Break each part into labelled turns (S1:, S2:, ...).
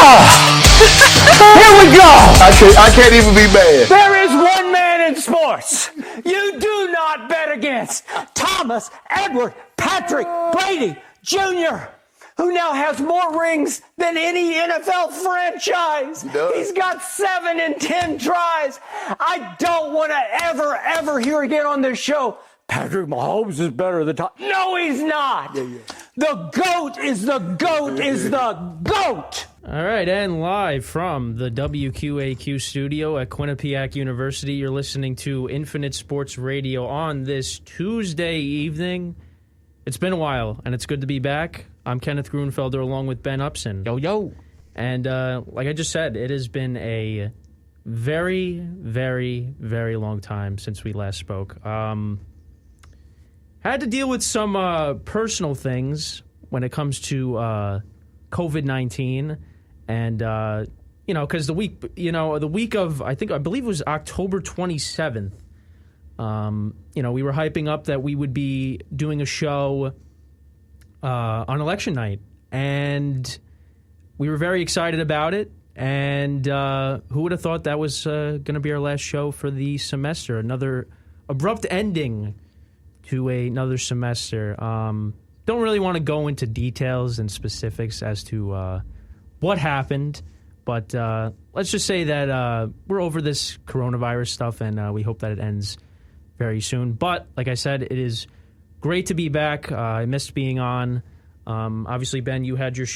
S1: Here we go!
S2: I can't even be mad.
S1: There is one man in sports you do not bet against. Thomas Edward Patrick Brady Jr., who now has more rings than any NFL franchise. He's got 7 in 10 tries. I don't want to ever hear again on this show, Patrick Mahomes is better than Tom. No, he's not. The GOAT is the GOAT is the GOAT.
S3: All right, and live from the WQAQ studio at Quinnipiac University, you're listening to Infinite Sports Radio on this Tuesday evening. It's been a while, and it's good to be back. I'm Kenneth Grunfelder along with Ben Upson.
S4: Yo.
S3: And like I just said, it has been a very, very, very long time since we last spoke. Had to deal with some personal things when it comes to COVID-19. And, because the week of, I believe it was October 27th, we were hyping up that we would be doing a show on election night, and we were very excited about it. And who would have thought that was going to be our last show for the semester? Another abrupt ending to another semester. Don't really want to go into details and specifics as to what happened, but let's just say that we're over this coronavirus stuff, and we hope that it ends very soon. But like I said, it is great to be back. I missed being on. Obviously, Ben, you had your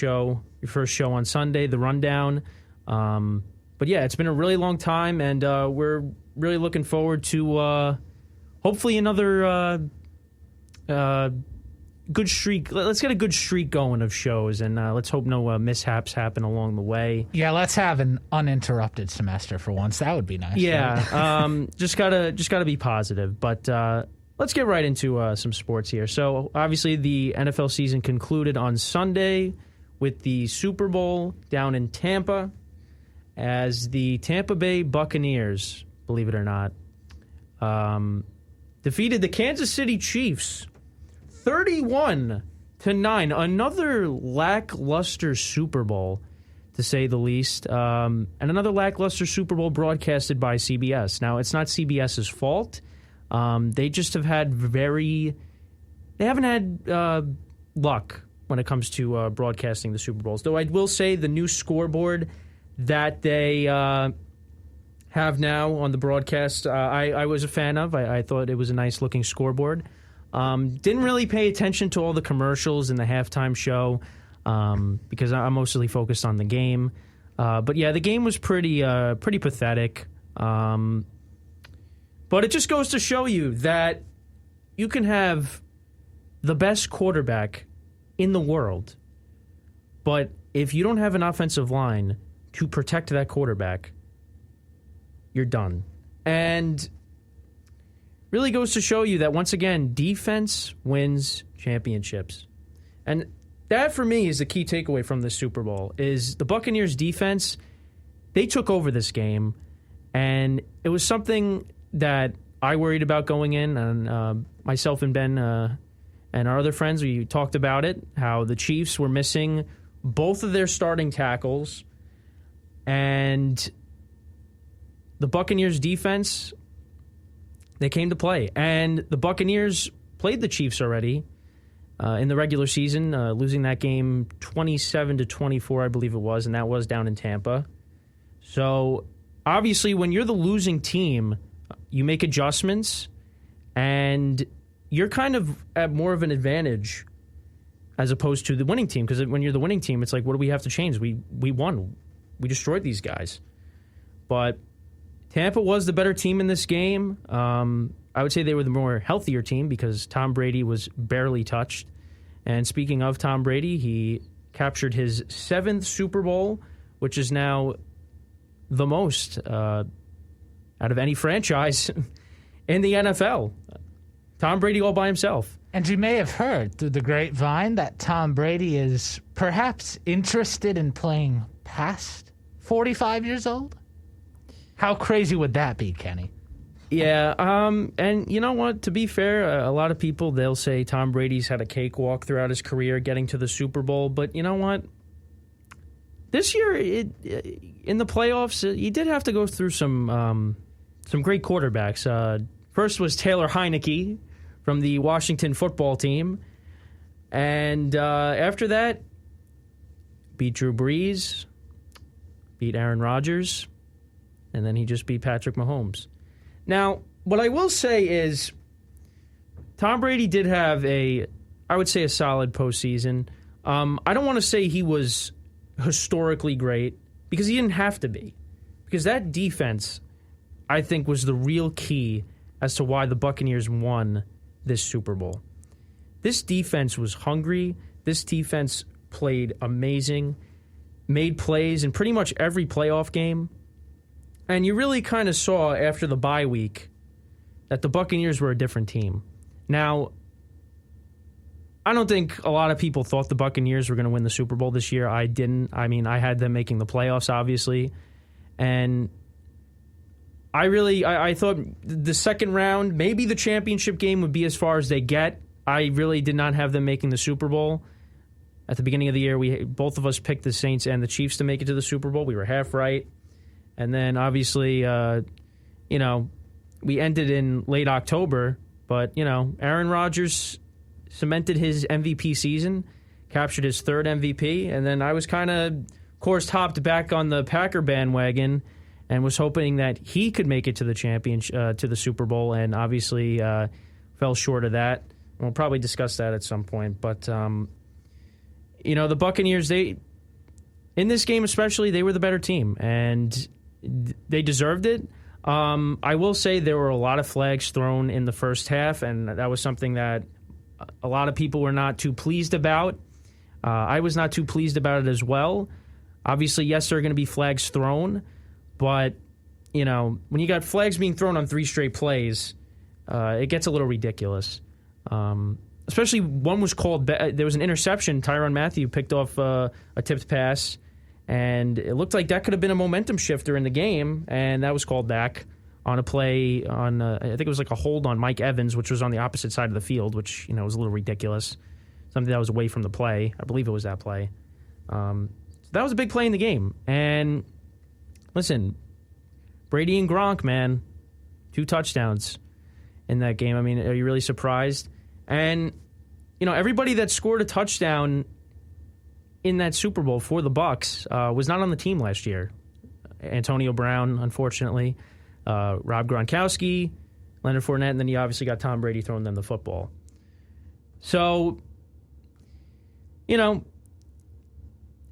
S3: first show on Sunday, The Rundown. But yeah, it's been a really long time, and we're really looking forward to hopefully another good streak. Let's get a good streak going of shows, and let's hope no mishaps happen along the way.
S4: Yeah, let's have an uninterrupted semester for once. That would be nice.
S3: Yeah, right? just gotta be positive. But let's get right into some sports here. So obviously the NFL season concluded on Sunday with the Super Bowl down in Tampa, as the Tampa Bay Buccaneers, believe it or not, defeated the Kansas City Chiefs 31-9. Another lackluster Super Bowl, to say the least, and another lackluster Super Bowl broadcasted by CBS. Now, it's not CBS's fault. They just have had they haven't had luck when it comes to broadcasting the Super Bowls. Though I will say the new scoreboard that they have now on the broadcast, I was a fan of. I thought it was a nice-looking scoreboard. Didn't really pay attention to all the commercials in the halftime show because I'm mostly focused on the game. But yeah, the game was pretty pathetic. But it just goes to show you that you can have the best quarterback in the world, but if you don't have an offensive line to protect that quarterback, you're done. And really goes to show you that, once again, defense wins championships. And that, for me, is the key takeaway from the Super Bowl, is the Buccaneers' defense, they took over this game, and it was something that I worried about going in, and myself and Ben and our other friends, we talked about it, how the Chiefs were missing both of their starting tackles, and the Buccaneers' defense, they came to play. And the Buccaneers played the Chiefs already in the regular season, losing that game 27-24, I believe it was, and that was down in Tampa. So, obviously, when you're the losing team, you make adjustments, and you're kind of at more of an advantage as opposed to the winning team. Because when you're the winning team, it's like, what do we have to change? We won. We destroyed these guys. But Tampa was the better team in this game. I would say they were the more healthier team because Tom Brady was barely touched. And speaking of Tom Brady, he captured his 7th Super Bowl, which is now the most out of any franchise in the NFL. Tom Brady all by himself.
S4: And you may have heard through the grapevine that Tom Brady is perhaps interested in playing past 45 years old. How crazy would that be, Kenny?
S3: Yeah, and you know what? To be fair, a lot of people, they'll say Tom Brady's had a cakewalk throughout his career getting to the Super Bowl, but you know what? this year, in the playoffs, you did have to go through some great quarterbacks. First was Taylor Heineke from the Washington football team. And after that, beat Drew Brees, beat Aaron Rodgers, and then he just beat Patrick Mahomes. Now, what I will say is Tom Brady did have I would say a solid postseason. I don't want to say he was historically great because he didn't have to be. Because that defense, I think, was the real key as to why the Buccaneers won this Super Bowl. This defense was hungry. This defense played amazing, made plays in pretty much every playoff game. And you really kind of saw after the bye week that the Buccaneers were a different team. Now, I don't think a lot of people thought the Buccaneers were going to win the Super Bowl this year. I didn't. I mean, I had them making the playoffs, obviously. And I thought the second round, maybe the championship game would be as far as they get. I really did not have them making the Super Bowl. At the beginning of the year, both of us picked the Saints and the Chiefs to make it to the Super Bowl. We were half right. And then, obviously, we ended in late October. But, Aaron Rodgers cemented his MVP season, captured his third MVP, and then I was kind of hopped back on the Packer bandwagon and was hoping that he could make it to the to the Super Bowl, and obviously fell short of that. We'll probably discuss that at some point. But, the Buccaneers, in this game especially, they were the better team, and they deserved it. I will say there were a lot of flags thrown in the first half, and that was something that a lot of people were not too pleased about. I was not too pleased about it as well. Obviously, yes, there are going to be flags thrown, but, when you got flags being thrown on 3 straight plays, it gets a little ridiculous. Especially one was called, there was an interception. Tyrann Mathieu picked off a tipped pass, and it looked like that could have been a momentum shifter in the game, and that was called back on a play on, I think it was like a hold on Mike Evans, which was on the opposite side of the field, which, was a little ridiculous. Something that was away from the play. I believe it was that play. So that was a big play in the game. And listen, Brady and Gronk, man, 2 touchdowns in that game. I mean, are you really surprised? And, everybody that scored a touchdown in that Super Bowl for the Bucs was not on the team last year. Antonio Brown, unfortunately, Rob Gronkowski, Leonard Fournette, and then you obviously got Tom Brady throwing them the football. So,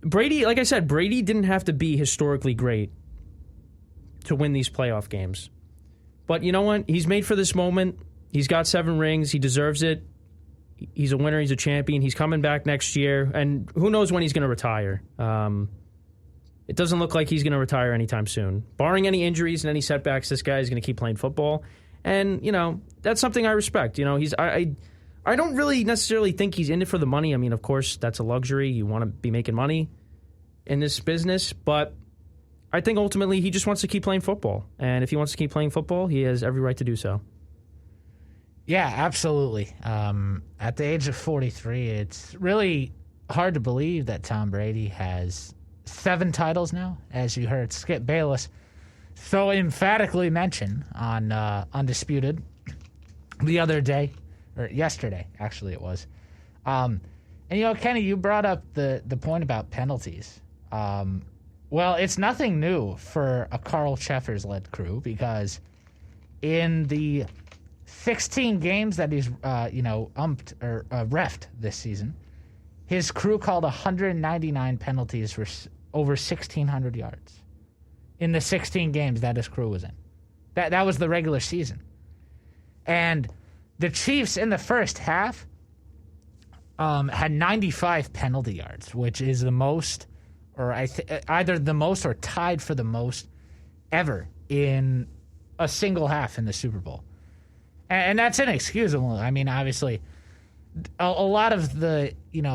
S3: Brady, like I said, Brady didn't have to be historically great to win these playoff games. But you know what? He's made for this moment. He's got 7 rings. He deserves it. He's a winner. He's a champion. He's coming back next year. And who knows when he's going to retire. It doesn't look like he's going to retire anytime soon. Barring any injuries and any setbacks, this guy is going to keep playing football. And, that's something I respect. I don't really necessarily think he's in it for the money. I mean, of course, that's a luxury. You want to be making money in this business. But I think ultimately he just wants to keep playing football. And if he wants to keep playing football, he has every right to do so.
S4: Yeah, absolutely. At the age of 43, it's really hard to believe that Tom Brady has 7 titles now, as you heard Skip Bayless so emphatically mention on Undisputed the other day, or yesterday, actually it was. And, Kenny, you brought up the point about penalties. Well, it's nothing new for a Carl Cheffers-led crew, because in the 16 games that he's, umped or reffed this season, his crew called 199 penalties for over 1,600 yards in the 16 games that his crew was in. That was the regular season. And the Chiefs in the first half had 95 penalty yards, which is the most, or either the most or tied for the most ever in a single half in the Super Bowl. And that's inexcusable. I mean, obviously, a lot of the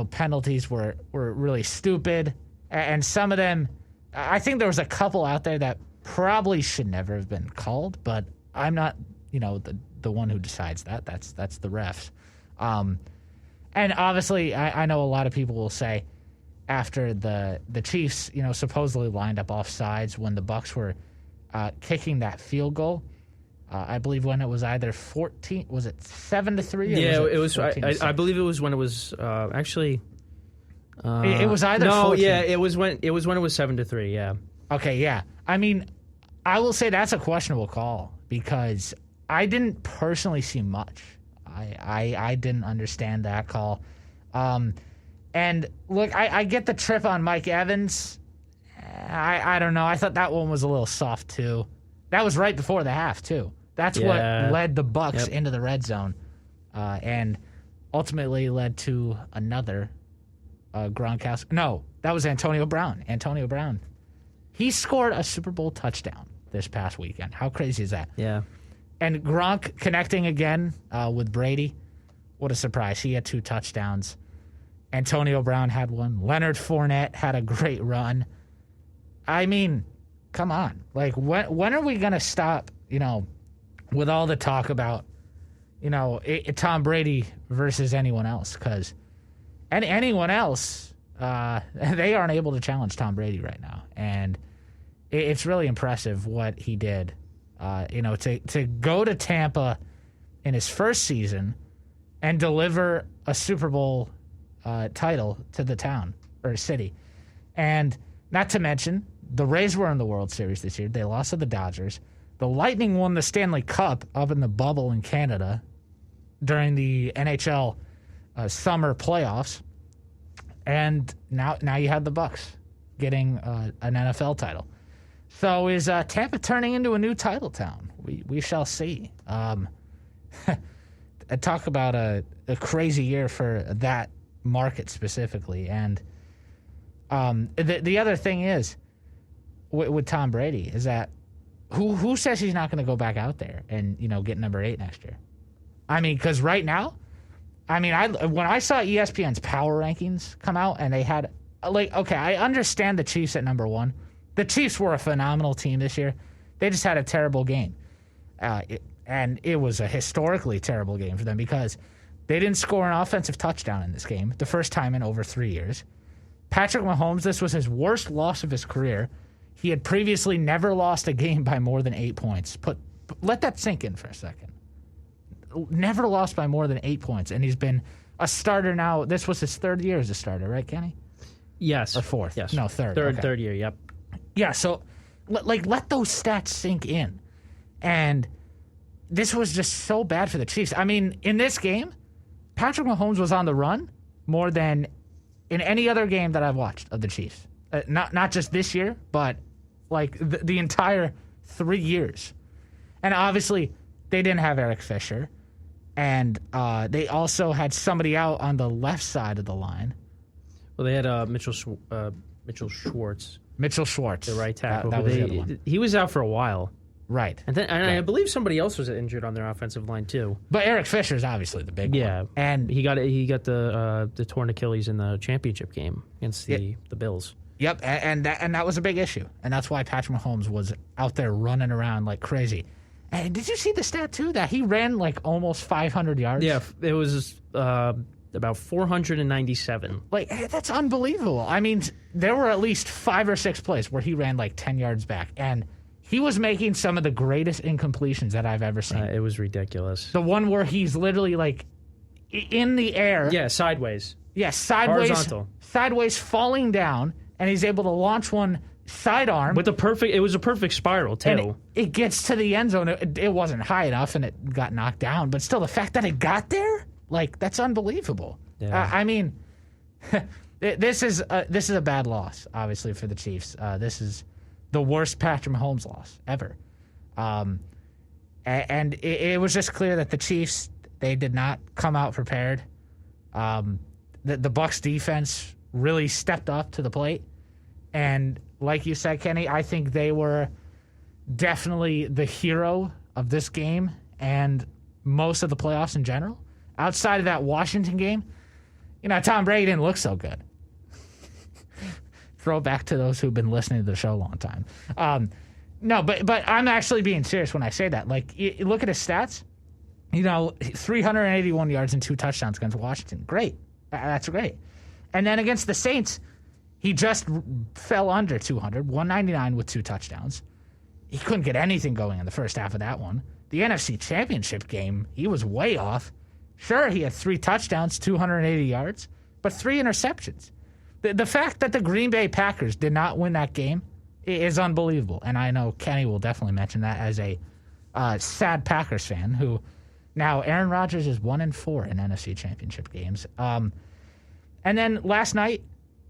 S4: penalties were really stupid, and some of them, I think there was a couple out there that probably should never have been called, but I'm not the one who decides that. That's the refs. And obviously, I know a lot of people will say, after the Chiefs, supposedly lined up offsides when the Bucs were kicking that field goal. I believe when it was either 14, was it 7-3?
S3: Yeah, it was. I believe it was when it was actually.
S4: It was either.
S3: No,
S4: 14.
S3: yeah, it was when it was 7-3. Yeah.
S4: Okay, yeah. I mean, I will say that's a questionable call because I didn't personally see much. I didn't understand that call. And look, I get the trip on Mike Evans. I don't know. I thought that one was a little soft too. That was right before the half too. That's what led the Bucs into the red zone, and ultimately led to another Gronkowski. No, that was Antonio Brown. Antonio Brown. He scored a Super Bowl touchdown this past weekend. How crazy is that?
S3: Yeah.
S4: And Gronk connecting again with Brady. What a surprise. He had 2 touchdowns. Antonio Brown had one. Leonard Fournette had a great run. I mean, come on. Like, when are we going to stop, with all the talk about, Tom Brady versus anyone else? Because anyone else, they aren't able to challenge Tom Brady right now. And it's really impressive what he did. To go to Tampa in his first season and deliver a Super Bowl title to the town or city. And not to mention, the Rays were in the World Series this year. They lost to the Dodgers. The Lightning won the Stanley Cup up in the bubble in Canada during the NHL summer playoffs. And now you have the Bucs getting an NFL title. So is Tampa turning into a new title town? We shall see. Talk about a crazy year for that market specifically. And the other thing is with Tom Brady is that who says he's not going to go back out there and get number 8 next year? I mean, because right now, when I saw ESPN's power rankings come out and they had okay, I understand the Chiefs at number 1. The Chiefs were a phenomenal team this year. They just had a terrible game. And it was a historically terrible game for them because they didn't score an offensive touchdown in this game, the first time in over 3 years. Patrick Mahomes, this was his worst loss of his career. He had previously never lost a game by more than 8 points. Let that sink in for a second. Never lost by more than 8 points, and he's been a starter now. This was his 3rd year as a starter, right, Kenny?
S3: Yes.
S4: Or 4th?
S3: Yes.
S4: No, 3rd.
S3: Third year, yep.
S4: Yeah, so let those stats sink in. And this was just so bad for the Chiefs. I mean, in this game, Patrick Mahomes was on the run more than in any other game that I've watched of the Chiefs. Not just this year, but like the entire 3 years. And obviously, they didn't have Eric Fisher. And they also had somebody out on the left side of the line.
S3: Well, they had Mitchell Schwartz.
S4: Mitchell Schwartz.
S3: The right tackle.
S4: That was the other one.
S3: He was out for a while.
S4: Right.
S3: And I believe somebody else was injured on their offensive line, too.
S4: But Eric Fisher's obviously the big one.
S3: Yeah.
S4: And
S3: he got the torn Achilles in the championship game against the Bills.
S4: Yep, and that was a big issue. And that's why Patrick Mahomes was out there running around like crazy. And did you see the stat, too, that he ran like almost 500 yards?
S3: Yeah, it was about 497.
S4: Like, that's unbelievable. I mean, there were at least 5 or 6 plays where he ran like 10 yards back. And he was making some of the greatest incompletions that I've ever seen.
S3: It was ridiculous.
S4: The one where he's literally like in the air.
S3: Yeah, sideways.
S4: Yeah, sideways.
S3: Horizontal.
S4: Sideways falling down, and he's able to launch one sidearm.
S3: It was a perfect spiral, too.
S4: And it gets to the end zone. It wasn't high enough, and it got knocked down. But still, the fact that it got there, like, that's unbelievable.
S3: Yeah.
S4: I mean, this is a bad loss, obviously, for the Chiefs. This is the worst Patrick Mahomes loss ever. And it was just clear that the Chiefs, they did not come out prepared. The Bucs defense really stepped up to the plate. And like you said, Kenny, I think they were definitely the hero of this game and most of the playoffs in general. Outside of that Washington game, Tom Brady didn't look so good. Throwback to those who've been listening to the show a long time. No, but I'm actually being serious when I say that. Like, you look at his stats. 381 yards and 2 touchdowns against Washington. Great. That's great. And then against the Saints, He just fell under 200, 199 with 2 touchdowns. He couldn't get anything going in the first half of that one. The NFC Championship game, he was way off. Sure, he had 3 touchdowns, 280 yards, but 3 interceptions. The fact that the Green Bay Packers did not win that game is unbelievable. And I know Kenny will definitely mention that as a sad Packers fan who now Aaron Rodgers is 1-4 in NFC Championship games. And then last night,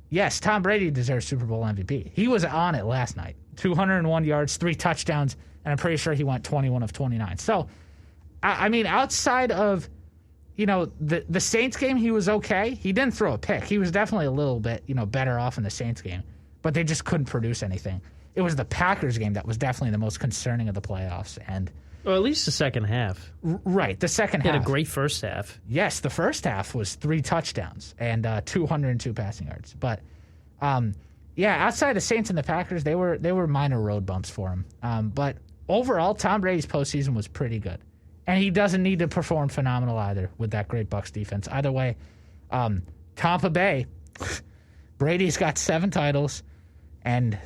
S4: yes, Tom Brady deserves Super Bowl MVP. He was on it last night. 201 yards, 3 touchdowns, and I'm pretty sure he went 21 of 29. So, I mean, outside of, the Saints game, he was okay. He didn't throw a pick. He was definitely a little bit, better off in the Saints game, but they just couldn't produce anything. It was the Packers game that was definitely the most concerning of the playoffs. And
S3: Well, at least the second half.
S4: Right, the second half.
S3: He had a great first half.
S4: Yes, the first half was 3 touchdowns and 202 passing yards. But, outside the Saints and the Packers, they were minor road bumps for him. But overall, Tom Brady's postseason was pretty good. And he doesn't need to perform phenomenal either with that great Bucs defense. Either way, Tampa Bay, Brady's got 7 titles, and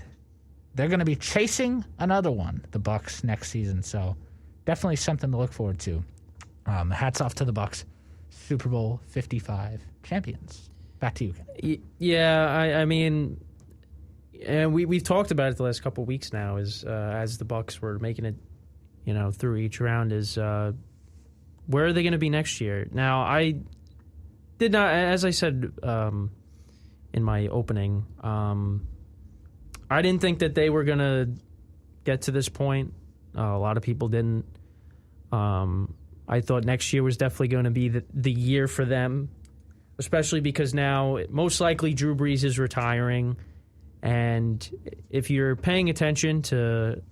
S4: they're going to be chasing another one, the Bucs, next season. So definitely something to look forward to. Hats off to the Bucs, Super Bowl 55 champions. Back to you, Ken.
S3: Yeah, I mean, and we've talked about it the last couple of weeks now. As the Bucs were making it, through each round, is where are they going to be next year? Now, I did not, as I said in my opening, I didn't think that they were going to get to this point. A lot of people didn't. I thought next year was definitely going to be the year for them, especially because now most likely Drew Brees is retiring. And if you're paying attention to,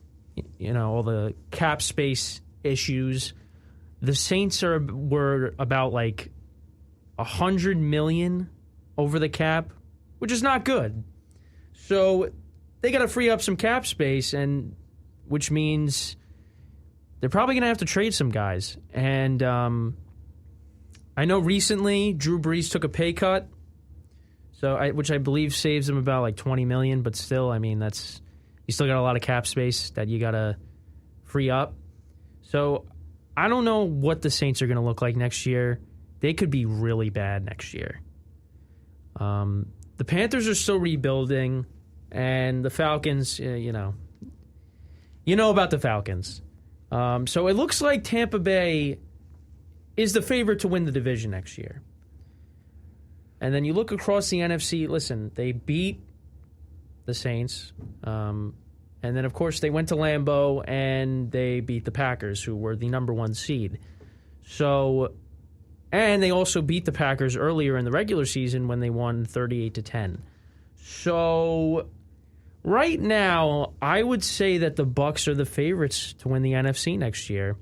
S3: all the cap space issues, the Saints were about like $100 million over the cap, which is not good. So they got to free up some cap space, and which means they're probably going to have to trade some guys. And I know recently Drew Brees took a pay cut, which I believe saves him about like $20 million. But still, I mean, you still got a lot of cap space that you got to free up. So I don't know what the Saints are going to look like next year. They could be really bad next year. The Panthers are still rebuilding, and the Falcons, you know about the Falcons. So it looks like Tampa Bay is the favorite to win the division next year. And then you look across the NFC, listen, they beat the Saints. And then, of course, they went to Lambeau and they beat the Packers, who were the number 1 seed. And they also beat the Packers earlier in the regular season when they won 38-10. So right now, I would say that the Bucs are the favorites to win the NFC next year,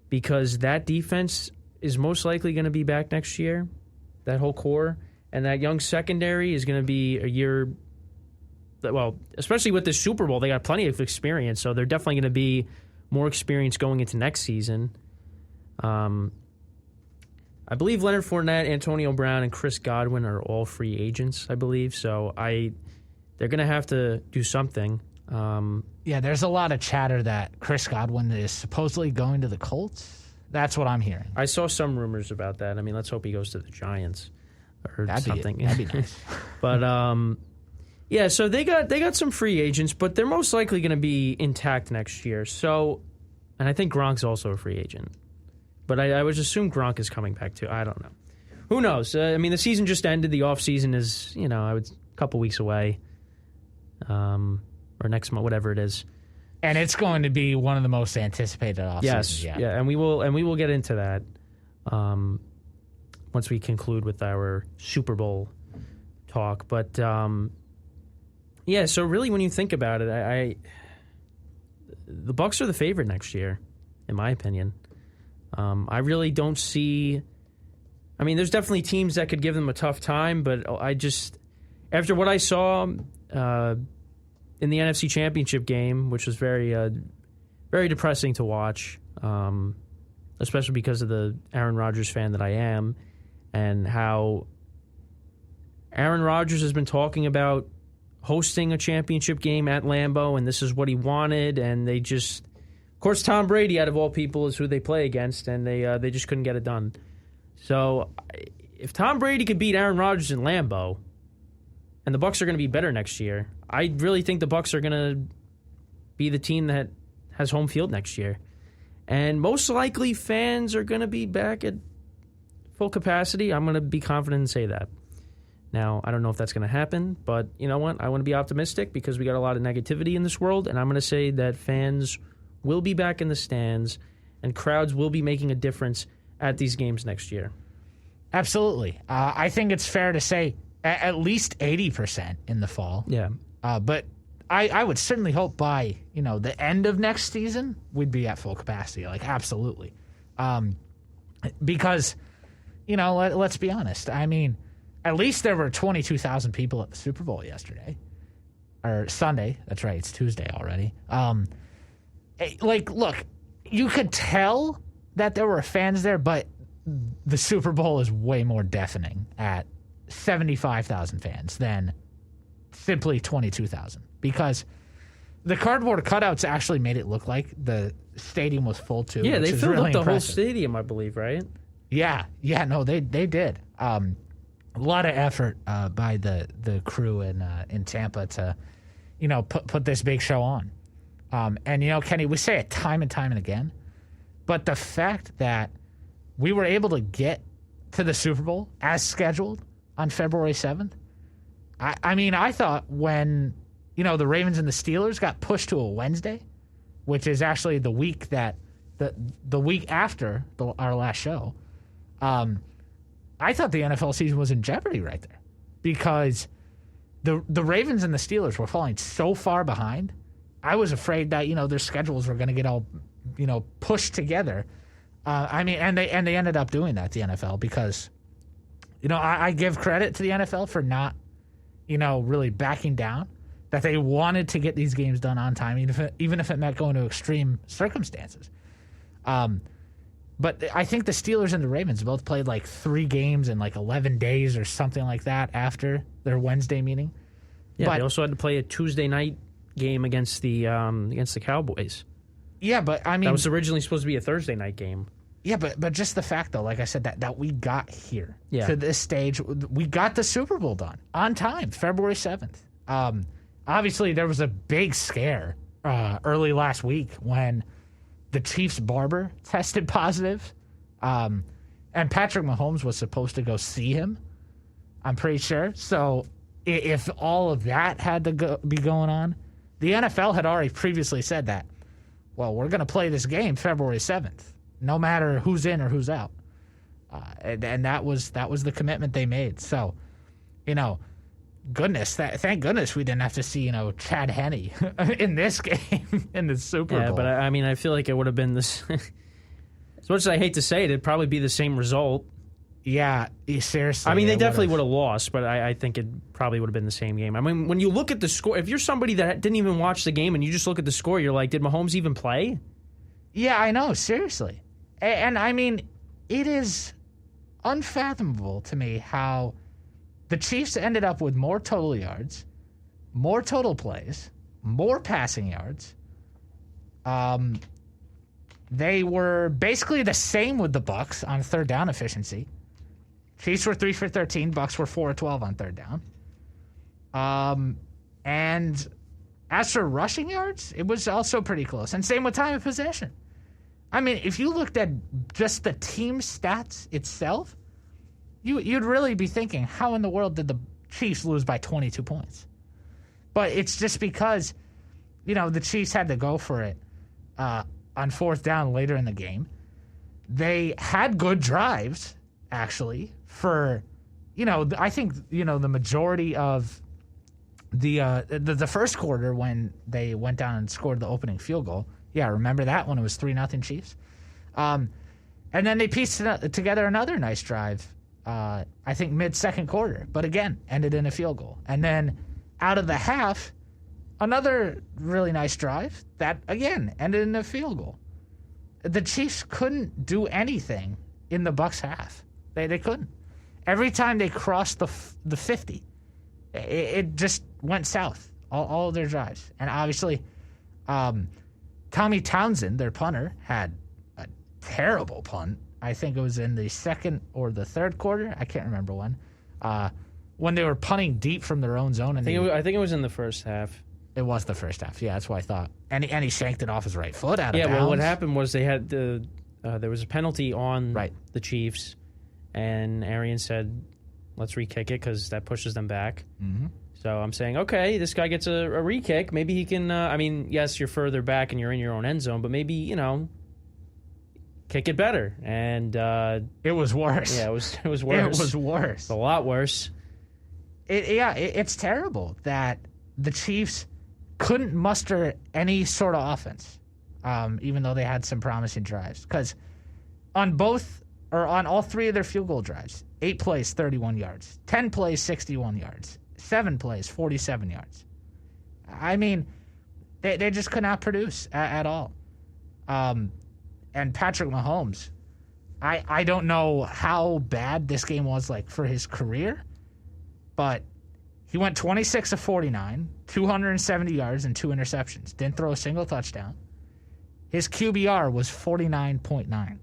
S3: because that defense is most likely going to be back next year, that whole core, and that young secondary is going to be a year. Well, especially with this Super Bowl, they got plenty of experience, so they're definitely going to be more experienced going into next season. I believe Leonard Fournette, Antonio Brown, and Chris Godwin are all free agents, I believe. So they're going to have to do something.
S4: There's a lot of chatter that Chris Godwin is supposedly going to the Colts. That's what I'm hearing.
S3: I saw some rumors about that. I mean, let's hope he goes to the Giants or something.
S4: That'd be nice.
S3: But so they got some free agents, but they're most likely going to be intact next year. So, and I think Gronk's also a free agent. But I would assume Gronk is coming back too. I don't know. Who knows? I mean, the season just ended. The offseason is, a couple weeks away. Or next month, whatever it is.
S4: And it's going to be one of the most anticipated offseasons.
S3: Yes, yeah, and we will get into that once we conclude with our Super Bowl talk. But so really, when you think about it, the Bucs are the favorite next year, in my opinion. I really don't see. I mean, there's definitely teams that could give them a tough time, but after what I saw in the NFC Championship game, which was very, very depressing to watch, especially because of the Aaron Rodgers fan that I am, and how Aaron Rodgers has been talking about hosting a championship game at Lambeau, and this is what he wanted, and they just... Of course, Tom Brady, out of all people, is who they play against, and they just couldn't get it done. So, if Tom Brady could beat Aaron Rodgers in Lambeau, and the Bucs are going to be better next year, I really think the Bucs are going to be the team that has home field next year. And most likely, fans are going to be back at full capacity. I'm going to be confident and say that. Now, I don't know if that's going to happen, but you know what? I want to be optimistic because we got a lot of negativity in this world, and I'm going to say that fans will be back in the stands and crowds will be making a difference at these games next year.
S4: Absolutely. I think it's fair to say at least 80% in the fall.
S3: Yeah.
S4: But I would certainly hope by, the end of next season, we'd be at full capacity. Like, absolutely. Because, let's be honest. I mean, at least there were 22,000 people at the Super Bowl yesterday. Or Sunday. That's right. It's Tuesday already. Look, you could tell that there were fans there, but the Super Bowl is way more deafening at 75,000 fans than simply 22,000. Because the cardboard cutouts actually made it look like the stadium was full too.
S3: Yeah, they filled
S4: really
S3: up the whole
S4: impressive.
S3: stadium, I believe, right?
S4: Yeah, no, they did. A lot of effort by the crew in Tampa to, put this big show on. And Kenny, we say it time and time and again, but the fact that we were able to get to the Super Bowl as scheduled on February 7th, I thought when, the Ravens and the Steelers got pushed to a Wednesday, which is actually the week that the week after our last show, I thought the NFL season was in jeopardy right there because the Ravens and the Steelers were falling so far behind. I was afraid that, their schedules were going to get all, pushed together. And they ended up doing that, the NFL, because, I give credit to the NFL for not, really backing down, that they wanted to get these games done on time, even if it meant going to extreme circumstances. But I think the Steelers and the Ravens both played like 3 games in like 11 days or something like that after their Wednesday meeting.
S3: Yeah,
S4: but
S3: they also had to play a Tuesday night game against the Cowboys.
S4: Yeah, but I mean,
S3: that was originally supposed to be a Thursday night game.
S4: Yeah, but just the fact though, like I said, that we got here
S3: to
S4: this stage, we got the Super Bowl done on time, February 7th. Obviously, there was a big scare early last week when the Chiefs' barber tested positive, and Patrick Mahomes was supposed to go see him. I'm pretty sure. So if all of that had to be going on, the NFL had already previously said that, well, we're going to play this game February 7th, no matter who's in or who's out. And that was the commitment they made. So, thank goodness we didn't have to see, Chad Henne in this game, in the Super Bowl.
S3: Yeah, but I feel like it would have been this. As much as I hate to say it, it'd probably be the same result.
S4: Yeah, seriously.
S3: I mean, they definitely would have lost, but I think it probably would have been the same game. I mean, when you look at the score, if you're somebody that didn't even watch the game and you just look at the score, you're like, did Mahomes even play?
S4: Yeah, I know, seriously. And I mean, it is unfathomable to me how the Chiefs ended up with more total yards, more total plays, more passing yards. They were basically the same with the Bucs on third down efficiency. Chiefs were 3 for 13. Bucs were 4 for 12 on third down. And as for rushing yards, it was also pretty close. And same with time of possession. I mean, if you looked at just the team stats itself, you'd really be thinking, how in the world did the Chiefs lose by 22 points? But it's just because, the Chiefs had to go for it on fourth down later in the game. They had good drives, actually, for, I think, the majority of the first quarter when they went down and scored the opening field goal. Yeah, remember that when it was 3-0 Chiefs? And then they pieced together another nice drive, I think mid-second quarter, but again, ended in a field goal. And then out of the half, another really nice drive that, again, ended in a field goal. The Chiefs couldn't do anything in the Bucs half. They couldn't. Every time they crossed the 50, it just went south, all of their drives. And obviously, Tommy Townsend, their punter, had a terrible punt. I think it was in the second or the third quarter. I can't remember when they were punting deep from their own zone. And
S3: I think it was in the first half.
S4: It was the first half. Yeah, that's what I thought. And he shanked it off his right foot out of bounds.
S3: Yeah, well, what happened was they had there was a penalty on the Chiefs, and Arian said, let's re-kick it because that pushes them back. Mm-hmm. So I'm saying, okay, this guy gets a re-kick. Maybe he can, yes, you're further back and you're in your own end zone, but maybe, kick it better. And
S4: it was worse.
S3: Yeah, it was worse.
S4: It was worse.
S3: A lot worse.
S4: It's terrible that the Chiefs couldn't muster any sort of offense, even though they had some promising drives. Because on all three of their field goal drives, 8 plays, 31 yards, 10 plays, 61 yards, 7 plays, 47 yards. I mean, they just could not produce at all. And Patrick Mahomes, I don't know how bad this game was like for his career, but he went 26 of 49, 270 yards and 2 interceptions. Didn't throw a single touchdown. His QBR was 49.9.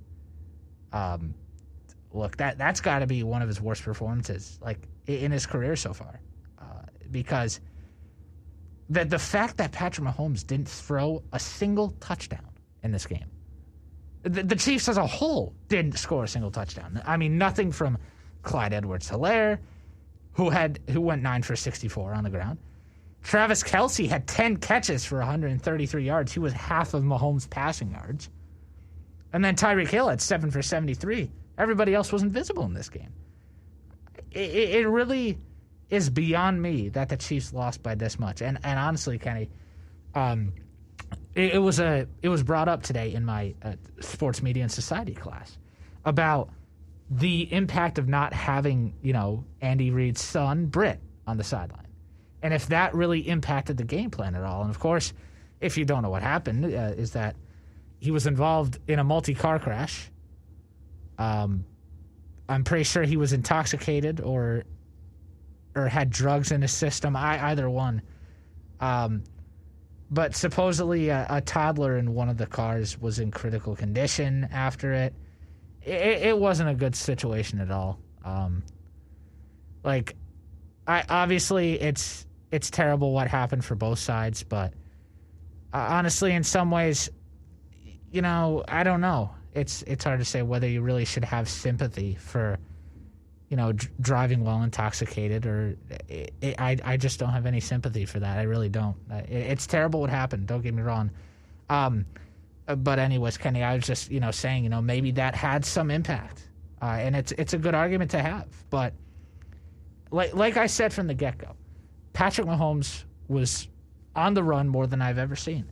S4: Look, that's got to be one of his worst performances, like in his career so far, because the fact that Patrick Mahomes didn't throw a single touchdown in this game, the Chiefs as a whole didn't score a single touchdown. I mean, nothing from Clyde Edwards-Helaire, who went 9 for 64 on the ground. Travis Kelce had 10 catches for 133 yards. He was half of Mahomes' passing yards. And then Tyreek Hill had 7 for 73. Everybody else was invisible in this game. It really is beyond me that the Chiefs lost by this much. And honestly, Kenny, it was brought up today in my sports media and society class about the impact of not having, Andy Reid's son, Britt, on the sideline. And if that really impacted the game plan at all. And, of course, if you don't know what happened, is that he was involved in a multi-car crash. I'm pretty sure he was intoxicated or had drugs in his system, either one. But supposedly a toddler in one of the cars was in critical condition after it. It wasn't a good situation at all. Obviously it's terrible what happened for both sides, but honestly, in some ways, I don't know. It's hard to say whether you really should have sympathy for, driving while intoxicated, or I just don't have any sympathy for that. I really don't. It's terrible what happened. Don't get me wrong. But anyways, Kenny, I was just, saying, maybe that had some impact. And it's a good argument to have. But like I said from the get-go, Patrick Mahomes was on the run more than I've ever seen.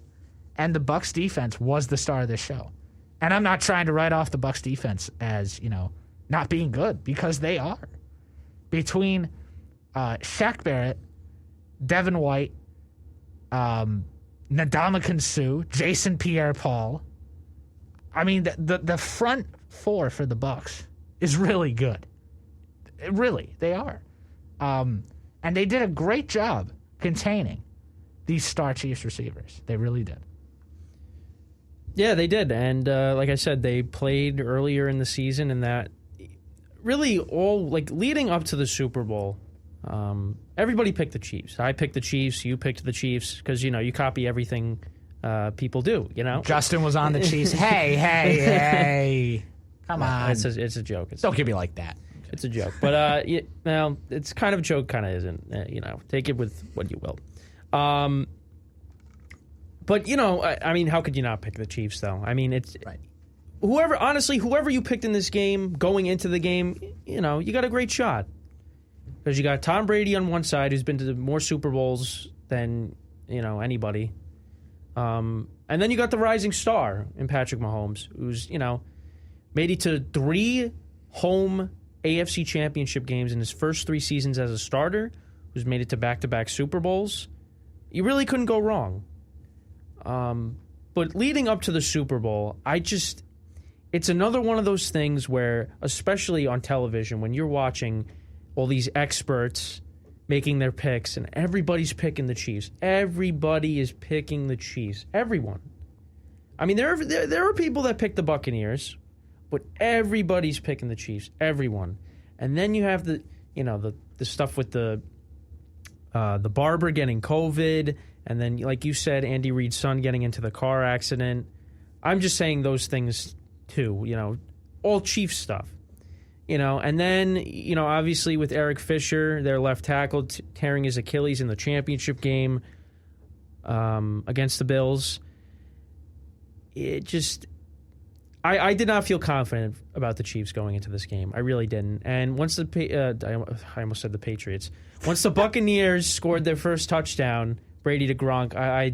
S4: And the Bucs defense was the star of this show. And I'm not trying to write off the Bucs defense as, not being good, because they are. Between Shaq Barrett, Devin White, Ndamukong Suh, Jason Pierre-Paul. I mean, the front four for the Bucs is really good. Really, they are. And they did a great job containing these star Chiefs receivers. They really did.
S3: Yeah, they did. And like I said, they played earlier in the season, and that really all, leading up to the Super Bowl, everybody picked the Chiefs. I picked the Chiefs. You picked the Chiefs because, you copy everything people do,
S4: Justin was on the Chiefs. Hey. Come on.
S3: It's a joke.
S4: Don't give me like that.
S3: It's a joke. But, it's kind of a joke, kind of isn't. Take it with what you will. But, how could you not pick the Chiefs, though? I mean, it's... Right. Whoever you picked in this game, going into the game, you got a great shot. Because you got Tom Brady on one side, who's been to more Super Bowls than, anybody. And then you got the rising star in Patrick Mahomes, who's, made it to 3 home AFC championship games in his first 3 seasons as a starter, who's made it to back-to-back Super Bowls. You really couldn't go wrong. But leading up to the Super Bowl, it's another one of those things where, especially on television, when you're watching all these experts making their picks and everybody's picking the Chiefs. Everybody is picking the Chiefs. Everyone. I mean, there are people that pick the Buccaneers, but everybody's picking the Chiefs. Everyone. And then you have the stuff with the barber getting COVID, and then, like you said, Andy Reid's son getting into the car accident. I'm just saying those things too, all Chiefs stuff. And then, obviously with Eric Fisher, their left tackle, tearing his Achilles in the championship game against the Bills. It just, I did not feel confident about the Chiefs going into this game. I really didn't. And once I almost said the Patriots. Once the Buccaneers scored their first touchdown, Brady to Gronk, I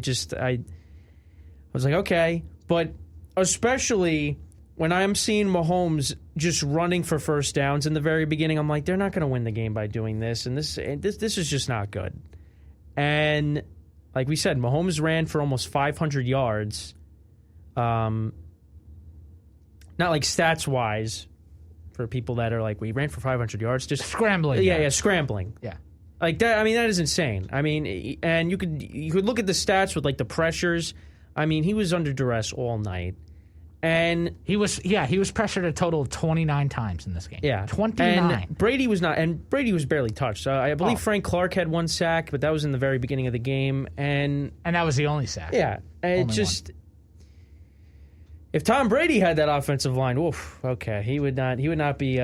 S3: was like, okay. But especially when I'm seeing Mahomes just running for first downs in the very beginning, I'm like, they're not going to win the game by doing this, and this is just not good. And like we said, Mahomes ran for almost 500 yards. Not like stats wise, for people that are like, we ran for 500 yards, just
S4: scrambling.
S3: Yeah, scrambling.
S4: Yeah.
S3: Like that, I mean, that is insane. I mean, and you could look at the stats with like the pressures. I mean, he was under duress all night. And
S4: he was pressured a total of 29 times in this game.
S3: Yeah,
S4: 29.
S3: And Brady was not, and Brady was barely touched. I believe Frank Clark had one sack, but that was in the very beginning of the game, and
S4: that was the only sack.
S3: Yeah, and it just one. If Tom Brady had that offensive line, oof, okay, he would not be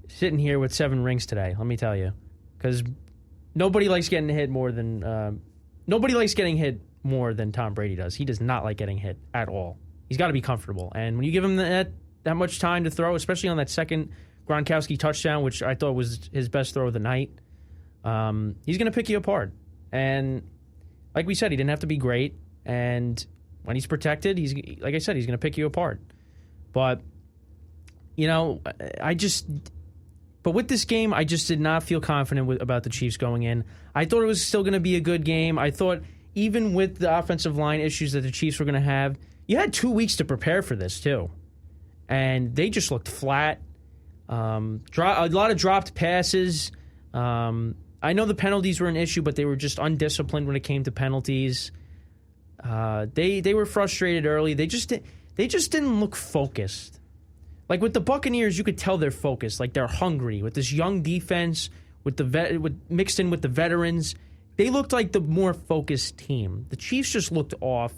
S3: sitting here with 7 rings today. Let me tell you, because nobody likes getting hit more than Tom Brady does. He does not like getting hit at all. He's got to be comfortable. And when you give him that much time to throw, especially on that second Gronkowski touchdown, which I thought was his best throw of the night, he's going to pick you apart. And like we said, he didn't have to be great. And when he's protected, he's going to pick you apart. But, but with this game, I just did not feel confident about the Chiefs going in. I thought it was still going to be a good game. I thought even with the offensive line issues that the Chiefs were going to have, you had 2 weeks to prepare for this too. And they just looked flat. A lot of dropped passes. I know the penalties were an issue, but they were just undisciplined when it came to penalties. They were frustrated early. They just didn't look focused. Like with the Buccaneers, you could tell they're focused. Like they're hungry with this young defense, mixed in with the veterans. They looked like the more focused team. The Chiefs just looked off.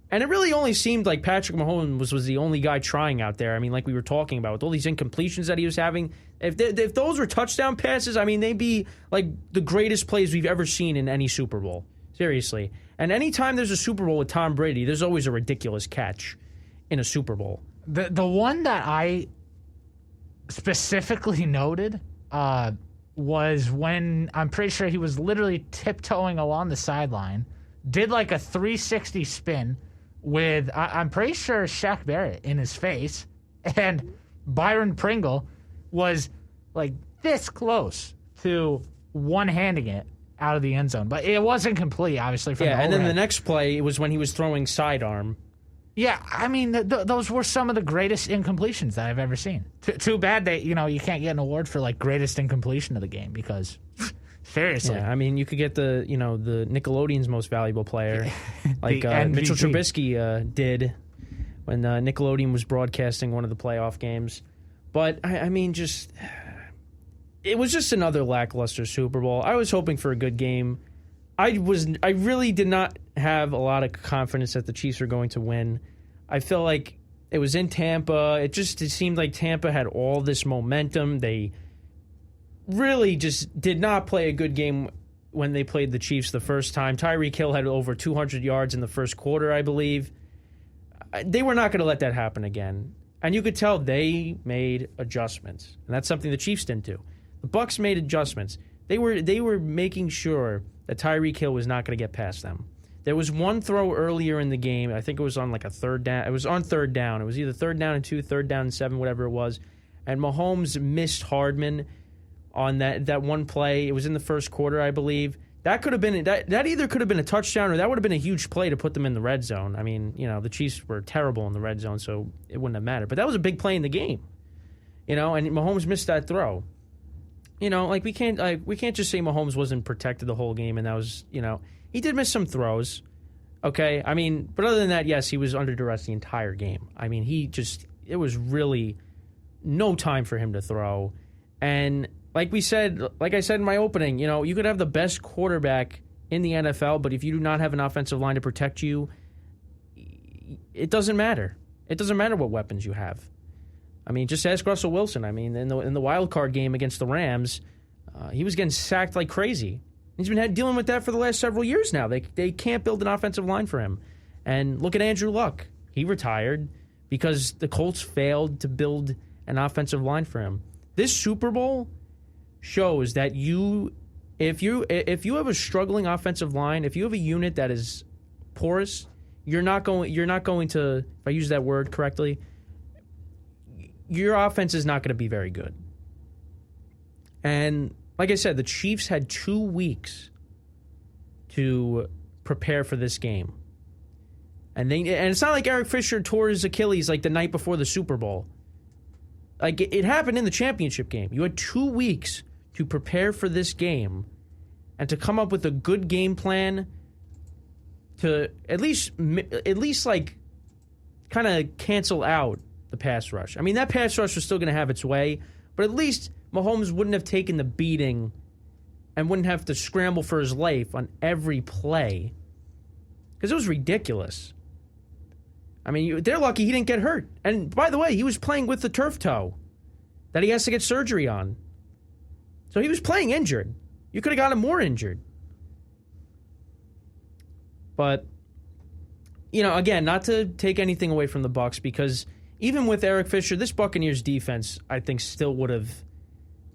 S3: And it really only seemed like Patrick Mahomes was the only guy trying out there. I mean, like we were talking about, with all these incompletions that he was having. If those were touchdown passes, I mean, they'd be like the greatest plays we've ever seen in any Super Bowl. Seriously. And anytime there's a Super Bowl with Tom Brady, there's always a ridiculous catch in a Super Bowl.
S4: The one that I specifically noted was when I'm pretty sure he was literally tiptoeing along the sideline, did like a 360 spin with, I'm pretty sure, Shaq Barrett in his face, and Byron Pringle was like this close to one-handing it out of the end zone. But it wasn't complete, obviously.
S3: And then the next play was when he was throwing sidearm.
S4: Yeah, I mean, those were some of the greatest incompletions that I've ever seen. Too bad that, you can't get an award for, like, greatest incompletion of the game because, seriously.
S3: Yeah, I mean, you could get the Nickelodeon's most valuable player, like Mitchell Trubisky did when Nickelodeon was broadcasting one of the playoff games. But, I mean, it was just another lackluster Super Bowl. I was hoping for a good game. I really did not have a lot of confidence that the Chiefs were going to win. I feel like it was in Tampa. It seemed like Tampa had all this momentum. They really just did not play a good game when they played the Chiefs the first time. Tyreek Hill had over 200 yards in the first quarter, I believe. They were not going to let that happen again. And you could tell they made adjustments. And that's something the Chiefs didn't do. The Bucs made adjustments. They were making sure that Tyreek Hill was not going to get past them. There was one throw earlier in the game. I think it was on like a third down. It was on third down. It was either 3rd down and 2, 3rd down and 7, whatever it was. And Mahomes missed Hardman on that one play. It was in the first quarter, I believe. That could have been that either could have been a touchdown or that would have been a huge play to put them in the red zone. I mean, the Chiefs were terrible in the red zone, so it wouldn't have mattered. But that was a big play in the game, and Mahomes missed that throw. We can't just say Mahomes wasn't protected the whole game, and that was he did miss some throws. Okay, I mean, but other than that, yes, he was under duress the entire game. I mean, it was really no time for him to throw, and. Like I said in my opening, you could have the best quarterback in the NFL, but if you do not have an offensive line to protect you, it doesn't matter. It doesn't matter what weapons you have. I mean, just ask Russell Wilson. I mean, in the wild card game against the Rams, he was getting sacked like crazy. He's been dealing with that for the last several years now. They can't build an offensive line for him. And look at Andrew Luck. He retired because the Colts failed to build an offensive line for him. This Super Bowl shows that if you have a struggling offensive line, if you have a unit that is porous, you're not going to, if I use that word correctly, your offense is not going to be very good. And like I said, the Chiefs had 2 weeks to prepare for this game. And it's not like Eric Fisher tore his Achilles like the night before the Super Bowl. Like it happened in the championship game. You had 2 weeks to prepare for this game and to come up with a good game plan to at least like kind of cancel out the pass rush. I mean, that pass rush was still going to have its way, but at least Mahomes wouldn't have taken the beating and wouldn't have to scramble for his life on every play because it was ridiculous. I mean, they're lucky he didn't get hurt. And by the way, he was playing with the turf toe that he has to get surgery on. So he was playing injured. You could have got him more injured. But, again, not to take anything away from the Bucs, because even with Eric Fisher, this Buccaneers defense, I think, still would have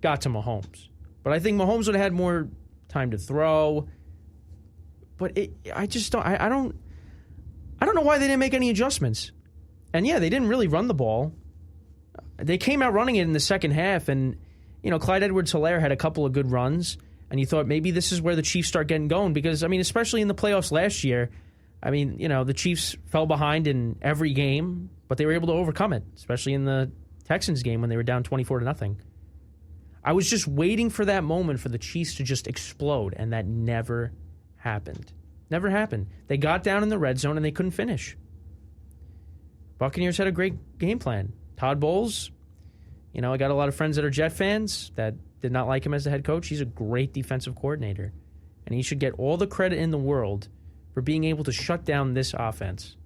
S3: got to Mahomes. But I think Mahomes would have had more time to throw. But I don't know why they didn't make any adjustments. And yeah, they didn't really run the ball. They came out running it in the second half, and Clyde Edwards-Helaire had a couple of good runs, and you thought maybe this is where the Chiefs start getting going because, I mean, especially in the playoffs last year, I mean, the Chiefs fell behind in every game, but they were able to overcome it, especially in the Texans game when they were down 24-0. I was just waiting for that moment for the Chiefs to just explode, and that never happened. Never happened. They got down in the red zone, and they couldn't finish. Buccaneers had a great game plan. Todd Bowles, I got a lot of friends that are Jet fans that did not like him as the head coach. He's a great defensive coordinator, and he should get all the credit in the world for being able to shut down this offense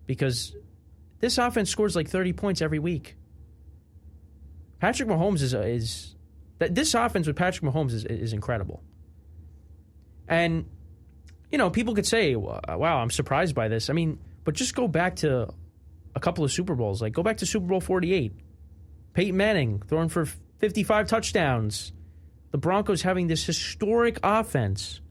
S3: because this offense scores like 30 points every week. Patrick Mahomes this offense with Patrick Mahomes is incredible. And, people could say, wow, I'm surprised by this. I mean, but just go back to a couple of Super Bowls. Like, go back to Super Bowl 48. Peyton Manning throwing for 55 touchdowns. The Broncos having this historic offense.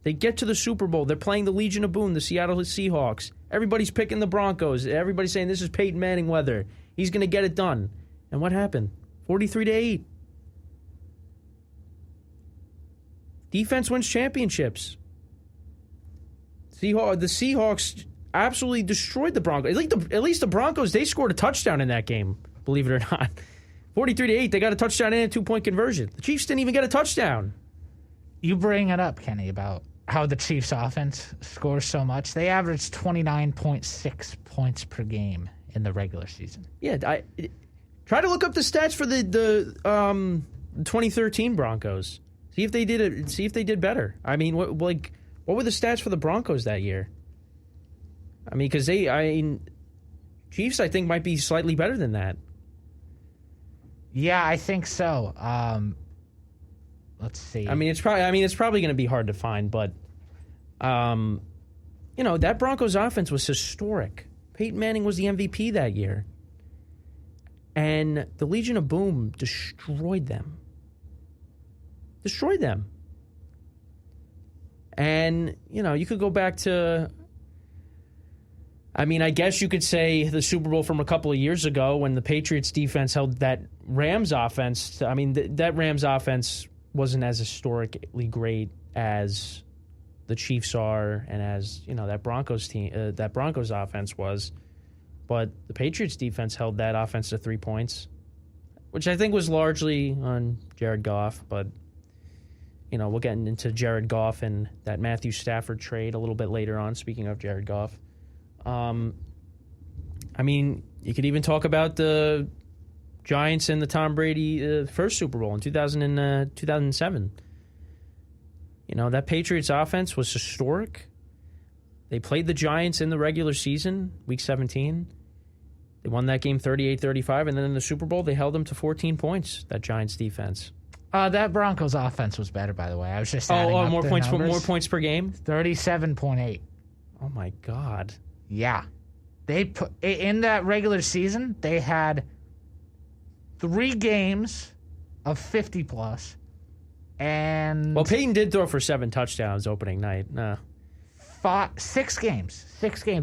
S3: They get to the Super Bowl. They're playing the Legion of Boom, the Seattle Seahawks. Everybody's picking the Broncos. Everybody's saying this is Peyton Manning weather. He's going to get it done. And what happened? 43-8. Defense wins championships. The Seahawks absolutely destroyed the Broncos. At least the Broncos, they scored a touchdown in that game, believe it or not. 43-8, they got a touchdown and a 2-point conversion. The Chiefs didn't even get a touchdown.
S4: You bring it up, Kenny, about how the Chiefs' offense scores so much. They averaged 29.6 points per game in the regular season.
S3: Yeah, try to look up the stats for the 2013 Broncos. See if they did it. See if they did better. I mean, what were the stats for the Broncos that year? I mean, because Chiefs, I think, might be slightly better than that.
S4: Yeah, I think so. Let's see.
S3: I mean, it's probably going to be hard to find, but that Broncos offense was historic. Peyton Manning was the MVP that year, and the Legion of Boom destroyed them. And you could go back to. I mean, I guess you could say the Super Bowl from a couple of years ago when the Patriots defense held that Rams offense. I mean, that Rams offense wasn't as historically great as the Chiefs are and as, that Broncos team, that Broncos offense was. But the Patriots defense held that offense to 3 points, which I think was largely on Jared Goff. But, we'll get into Jared Goff and that Matthew Stafford trade a little bit later on, speaking of Jared Goff. You could even talk about the Giants and the Tom Brady first Super Bowl in 2007. That Patriots offense was historic. They played the Giants in the regular season, Week 17. They won that game 38-35, and then in the Super Bowl, they held them to 14 points, that Giants defense.
S4: That Broncos offense was better, by the way. I was just adding up
S3: more
S4: the
S3: points,
S4: numbers.
S3: more points per game?
S4: 37.8.
S3: Oh, my God.
S4: Yeah. They put in that regular season, they had 3 games of 50-plus, and...
S3: Well, Peyton did throw for 7 touchdowns opening night.
S4: 6 games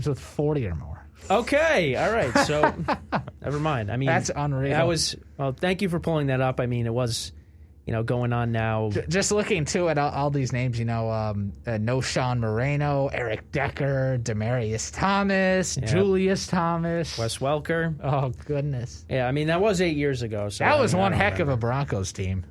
S4: with 40 or more.
S3: Okay, all right. So, never mind.
S4: That's unreal.
S3: Thank you for pulling that up. It was, going on now.
S4: Just looking too at all these names, No Sean Moreno, Eric Decker, Demaryius Thomas, Julius Thomas,
S3: Wes Welker.
S4: Oh, goodness.
S3: Yeah, that was 8 years ago. So
S4: that was one heck of a Broncos team.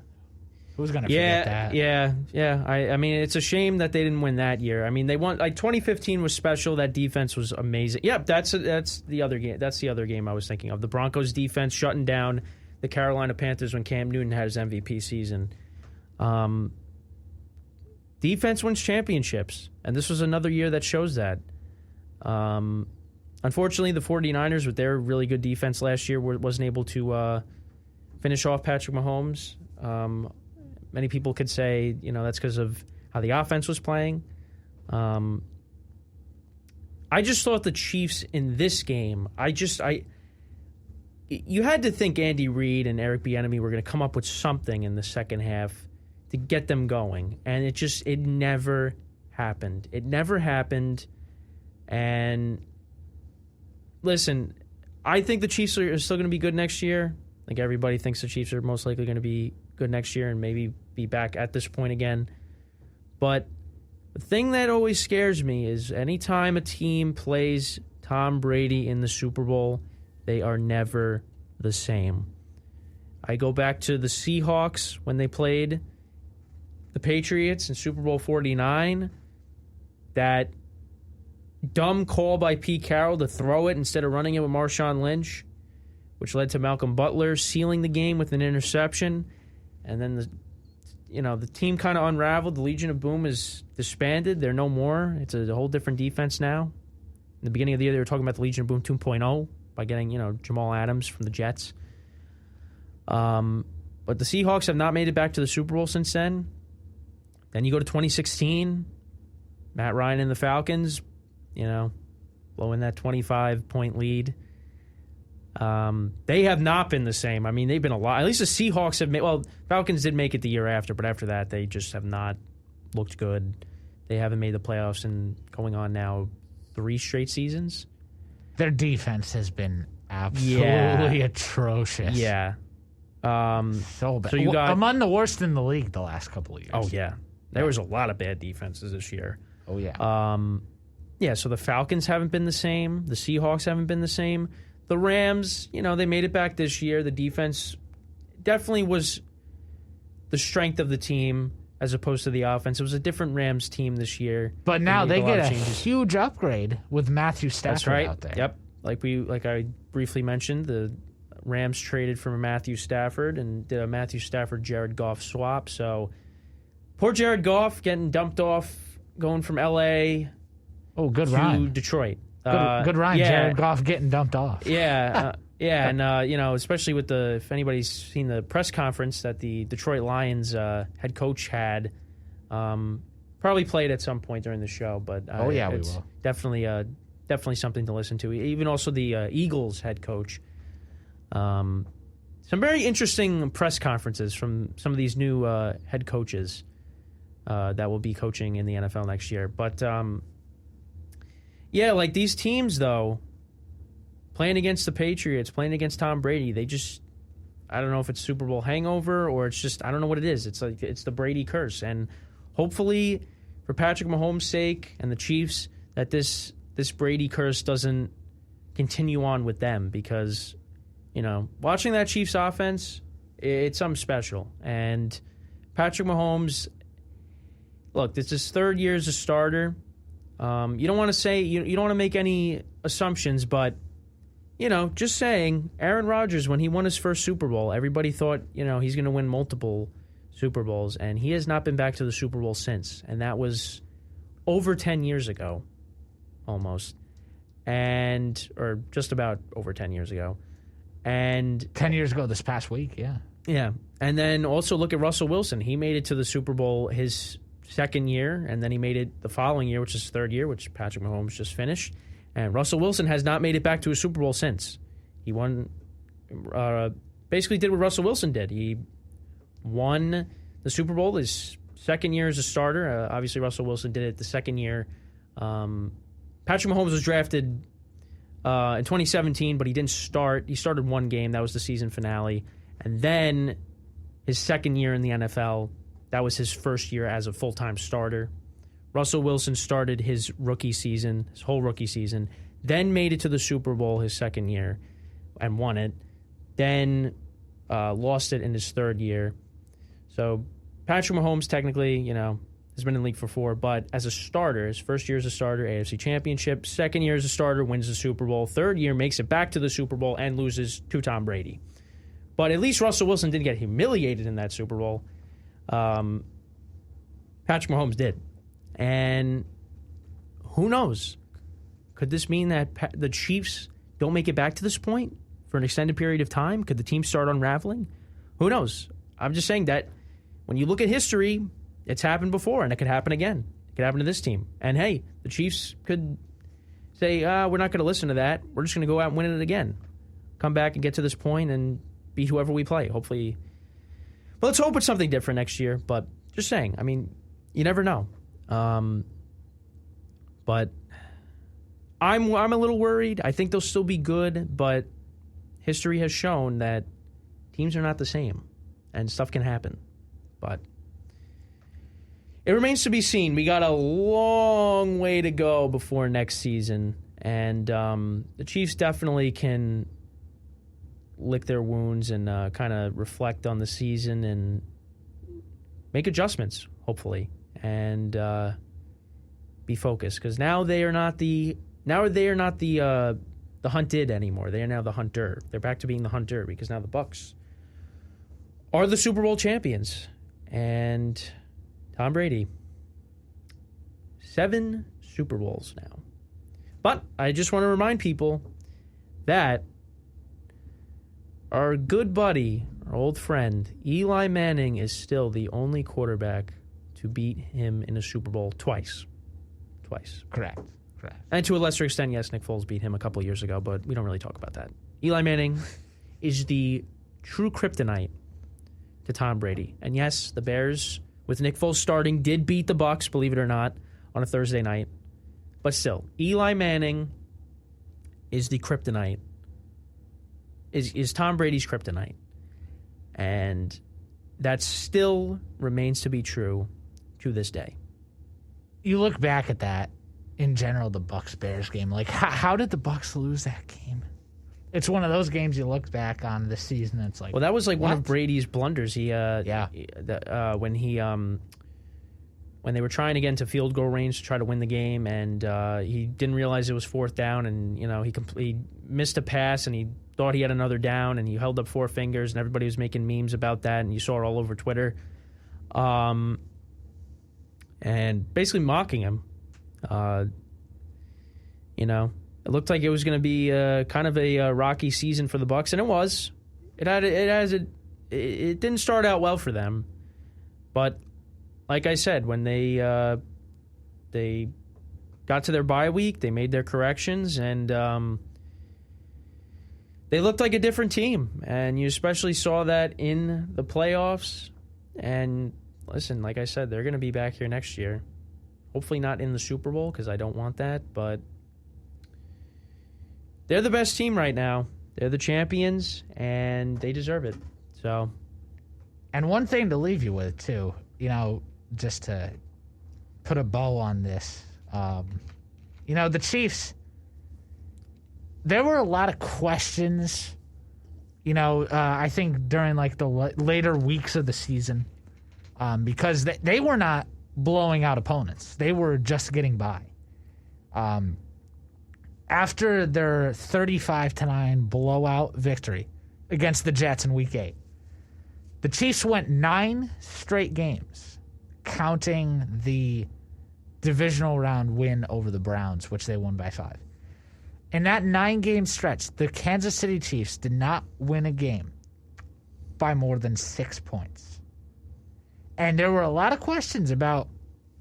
S4: Who's going to forget that?
S3: Yeah. It's a shame that they didn't win that year. They won. 2015 was special. That defense was amazing. Yep, that's the other game. That's the other game I was thinking of. The Broncos defense shutting down the Carolina Panthers when Cam Newton had his MVP season. Defense wins championships, and this was another year that shows that. Unfortunately, the 49ers, with their really good defense last year, wasn't able to finish off Patrick Mahomes. Many people could say, that's because of how the offense was playing. I just thought the Chiefs in this game, you had to think Andy Reid and Eric Bieniemy were going to come up with something in the second half to get them going, and it never happened. It never happened. And listen, I think the Chiefs are still going to be good next year. I think everybody thinks the Chiefs are most likely going to be good next year and maybe be back at this point again. But the thing that always scares me is anytime a team plays Tom Brady in the Super Bowl, they are never the same. I go back to the Seahawks when they played the Patriots in Super Bowl 49. That dumb call by Pete Carroll to throw it instead of running it with Marshawn Lynch, which led to Malcolm Butler sealing the game with an interception. And then the team kind of unraveled. The Legion of Boom is disbanded. They're no more. It's a whole different defense now. In the beginning of the year, they were talking about the Legion of Boom 2.0 by getting, Jamal Adams from the Jets. But the Seahawks have not made it back to the Super Bowl since then. Then you go to 2016, Matt Ryan and the Falcons, blowing that 25-point lead. They have not been the same. They've been a lot. At least the Seahawks have made... Well, Falcons did make it the year after, but after that, they just have not looked good. They haven't made the playoffs in going on now 3 straight seasons.
S4: Their defense has been absolutely atrocious.
S3: Yeah.
S4: So bad. So you got among the worst in the league the last couple of years.
S3: Oh, yeah. There was a lot of bad defenses this year.
S4: Oh, yeah.
S3: So the Falcons haven't been the same. The Seahawks haven't been the same. The Rams, they made it back this year. The defense definitely was the strength of the team as opposed to the offense. It was a different Rams team this year.
S4: But now they get a huge upgrade with Matthew Stafford out there.
S3: Yep. Like I briefly mentioned, the Rams traded for Matthew Stafford and did a Matthew Stafford-Jared Goff swap. So poor Jared Goff getting dumped off, going from L.A. to Detroit.
S4: Good Ryan, Jared Goff getting dumped off.
S3: Yeah, and especially with if anybody's seen the press conference that the Detroit Lions head coach had, probably played at some point during the show. But
S4: we will
S3: definitely something to listen to. Even also the Eagles head coach. Some very interesting press conferences from some of these new head coaches that will be coaching in the NFL next year, but. Yeah, like these teams, though, playing against the Patriots, playing against Tom Brady, I don't know if it's Super Bowl hangover or it's just, I don't know what it is. It's the Brady curse. And hopefully, for Patrick Mahomes' sake and the Chiefs, that this Brady curse doesn't continue on with them, because, watching that Chiefs offense, it's something special. And Patrick Mahomes, look, this is his third year as a starter. You don't want to say, you don't want to make any assumptions, but, just saying, Aaron Rodgers, when he won his first Super Bowl, everybody thought, he's going to win multiple Super Bowls, and he has not been back to the Super Bowl since. And that was over 10 years ago, almost. Or just about over 10 years ago. And
S4: 10 years ago this past week, yeah.
S3: Yeah. And then also look at Russell Wilson. He made it to the Super Bowl his second year, and then he made it the following year, which is his third year, which Patrick Mahomes just finished. And Russell Wilson has not made it back to a Super Bowl since. He won, basically did what Russell Wilson did. He won the Super Bowl his second year as a starter. Obviously, Russell Wilson did it the second year. Patrick Mahomes was drafted in 2017, but he didn't start. He started one game. That was the season finale. And then his second year in the NFL, that was his first year as a full-time starter. Russell Wilson started his whole rookie season, then made it to the Super Bowl his second year and won it, then lost it in his third year. So Patrick Mahomes technically, has been in the league for 4, but as a starter, his first year as a starter, AFC Championship. Second year as a starter, wins the Super Bowl. Third year, makes it back to the Super Bowl and loses to Tom Brady. But at least Russell Wilson didn't get humiliated in that Super Bowl. Patrick Mahomes did. And who knows? Could this mean that the Chiefs don't make it back to this point for an extended period of time? Could the team start unraveling? Who knows? I'm just saying that when you look at history, it's happened before, and it could happen again. It could happen to this team. And, hey, the Chiefs could say, we're not going to listen to that. We're just going to go out and win it again. Come back and get to this point and beat whoever we play. Hopefully. Well, let's hope it's something different next year. But just saying, I mean, you never know. But I'm a little worried. I think they'll still be good, but history has shown that teams are not the same, and stuff can happen. But it remains to be seen. We got a long way to go before next season, and the Chiefs definitely can lick their wounds and kind of reflect on the season and make adjustments, hopefully, and be focused, because now they are not the hunted anymore. They are now the hunter. They're back to being the hunter, because now the Bucs are the Super Bowl champions, and Tom Brady, 7 Super Bowls now. But I just want to remind people that our good buddy, our old friend, Eli Manning, is still the only quarterback to beat him in a Super Bowl twice.
S4: Correct.
S3: And to a lesser extent, yes, Nick Foles beat him a couple years ago, but we don't really talk about that. Eli Manning is the true kryptonite to Tom Brady. And yes, the Bears, with Nick Foles starting, did beat the Bucs, believe it or not, on a Thursday night. But still, Eli Manning is the kryptonite, is Tom Brady's kryptonite. And that still remains to be true to this day.
S4: You look back at that, in general, the Bucs-Bears game. Like, how did the Bucs lose that game? It's one of those games you look back on this season, and it's like,
S3: well, that was like
S4: what?
S3: one of Brady's blunders. When they were trying to get into field goal range to try to win the game, and he didn't realize it was 4th down, and he missed a pass, and he thought he had another down, and he held up 4 fingers, and everybody was making memes about that, and you saw it all over Twitter, and basically mocking him. It looked like it was going to be kind of a rocky season for the Bucs, and it was. It didn't start out well for them, but like I said, when they got to their bye week, they made their corrections, and they looked like a different team. And you especially saw that in the playoffs. And listen, like I said, they're going to be back here next year. Hopefully not in the Super Bowl, because I don't want that, but they're the best team right now. They're the champions, and they deserve it. So,
S4: and one thing to leave you with, too, just to put a bow on this. The Chiefs, there were a lot of questions, I think during like the later weeks of the season, because they were not blowing out opponents. They were just getting by. After their 35-9 blowout victory against the Jets in Week 8, the Chiefs went 9 straight games, counting the divisional round win over the Browns, which they won by 5. In that 9-game stretch, the Kansas City Chiefs did not win a game by more than 6 points. And there were a lot of questions about,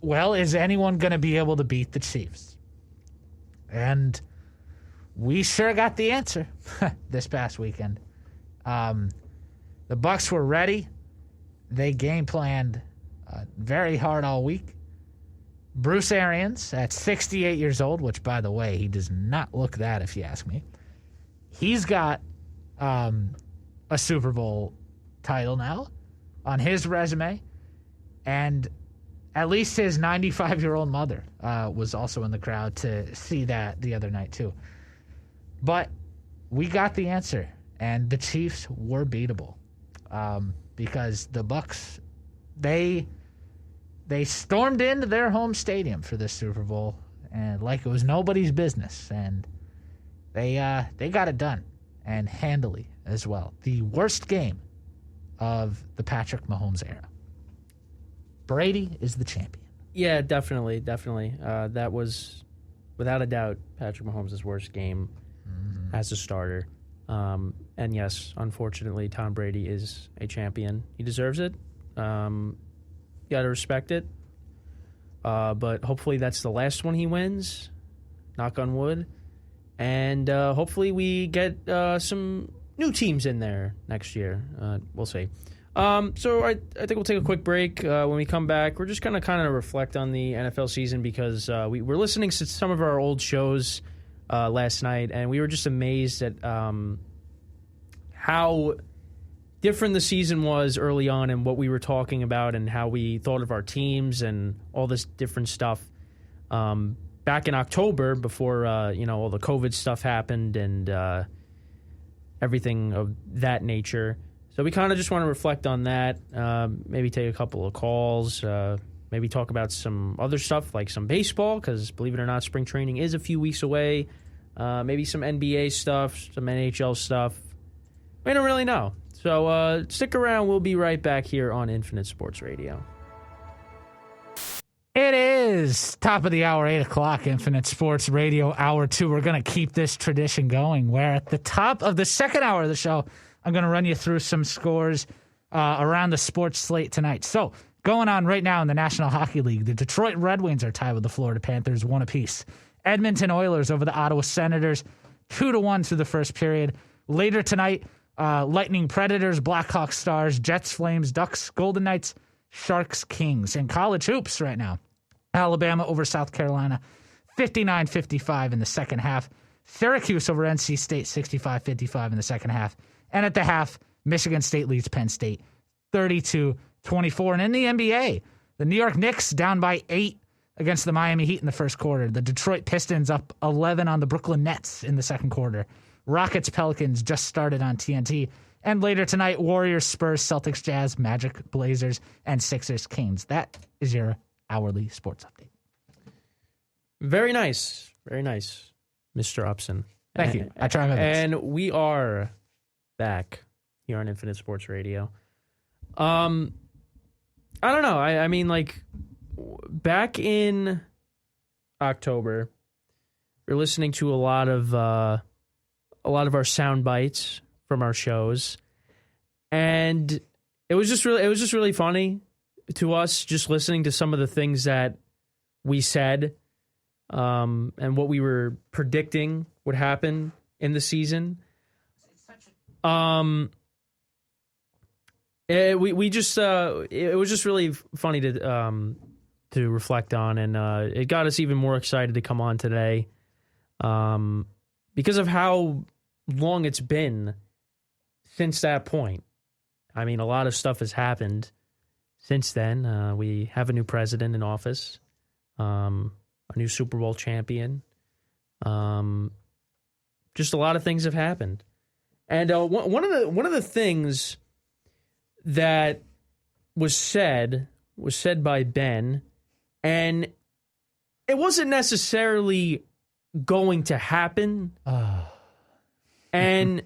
S4: is anyone going to be able to beat the Chiefs? And we sure got the answer this past weekend. The Bucs were ready. They game planned very hard all week. Bruce Arians, at 68 years old, which, by the way, he does not look that, if you ask me. He's got a Super Bowl title now on his resume. And at least his 95-year-old mother was also in the crowd to see that the other night, too. But we got the answer, and the Chiefs were beatable because the Bucs, they stormed into their home stadium for this Super Bowl, and like it was nobody's business, and they got it done, and handily as well. The worst game of the Patrick Mahomes era. Brady is the champion.
S3: Yeah, definitely. That was, without a doubt, Patrick Mahomes' worst game as a starter. And yes, unfortunately, Tom Brady is a champion. He deserves it. You got to respect it. But hopefully that's the last one he wins. Knock on wood. And hopefully we get some new teams in there next year. We'll see. So I think we'll take a quick break. When we come back, we're just going to kind of reflect on the NFL season because we were listening to some of our old shows last night, and we were just amazed at how different the season was early on and what we were talking about and how we thought of our teams and all this different stuff. Back in October, before all the COVID stuff happened and everything of that nature. So we kind of just want to reflect on that, maybe take a couple of calls, maybe talk about some other stuff like some baseball, because believe it or not, spring training is a few weeks away. Maybe some NBA stuff, some NHL stuff. We don't really know. So stick around. We'll be right back here on Infinite Sports Radio.
S4: It is top of the hour, 8 o'clock, Infinite Sports Radio, Hour 2. We're going to keep this tradition going, where at the top of the second hour of the show, I'm going to run you through some scores around the sports slate tonight. So, going on right now in the National Hockey League, the Detroit Red Wings are tied with the Florida Panthers 1 apiece. Edmonton Oilers over the Ottawa Senators 2-1 through the first period. Later tonight, Lightning Predators, Blackhawks Stars, Jets Flames, Ducks Golden Knights, Sharks Kings. In college hoops right now, Alabama over South Carolina 59-55 in the second half. Syracuse over NC State 65-55 in the second half. And at the half, Michigan State leads Penn State 32-24. And in the NBA, the New York Knicks down by 8 against the Miami Heat in the first quarter. The Detroit Pistons up 11 on the Brooklyn Nets in the second quarter. Rockets Pelicans just started on TNT. And later tonight, Warriors, Spurs, Celtics, Jazz, Magic, Blazers, and Sixers, Kings. That is your hourly sports update.
S3: Very nice, Mr. Upson.
S4: Thank you. I try my best.
S3: And we are back here on Infinite Sports Radio. I don't know. I mean, like, back in October, we're listening to a lot of our sound bites from our shows, and it was just really funny to us just listening to some of the things that we said, and what we were predicting would happen in the season. It was just really funny to reflect on, and it got us even more excited to come on today, because of how long it's been since that point. I mean, a lot of stuff has happened since then. We have a new president in office. a new Super Bowl champion. Just a lot of things have happened. And one of the things that was said by Ben, and it wasn't necessarily going to happen. And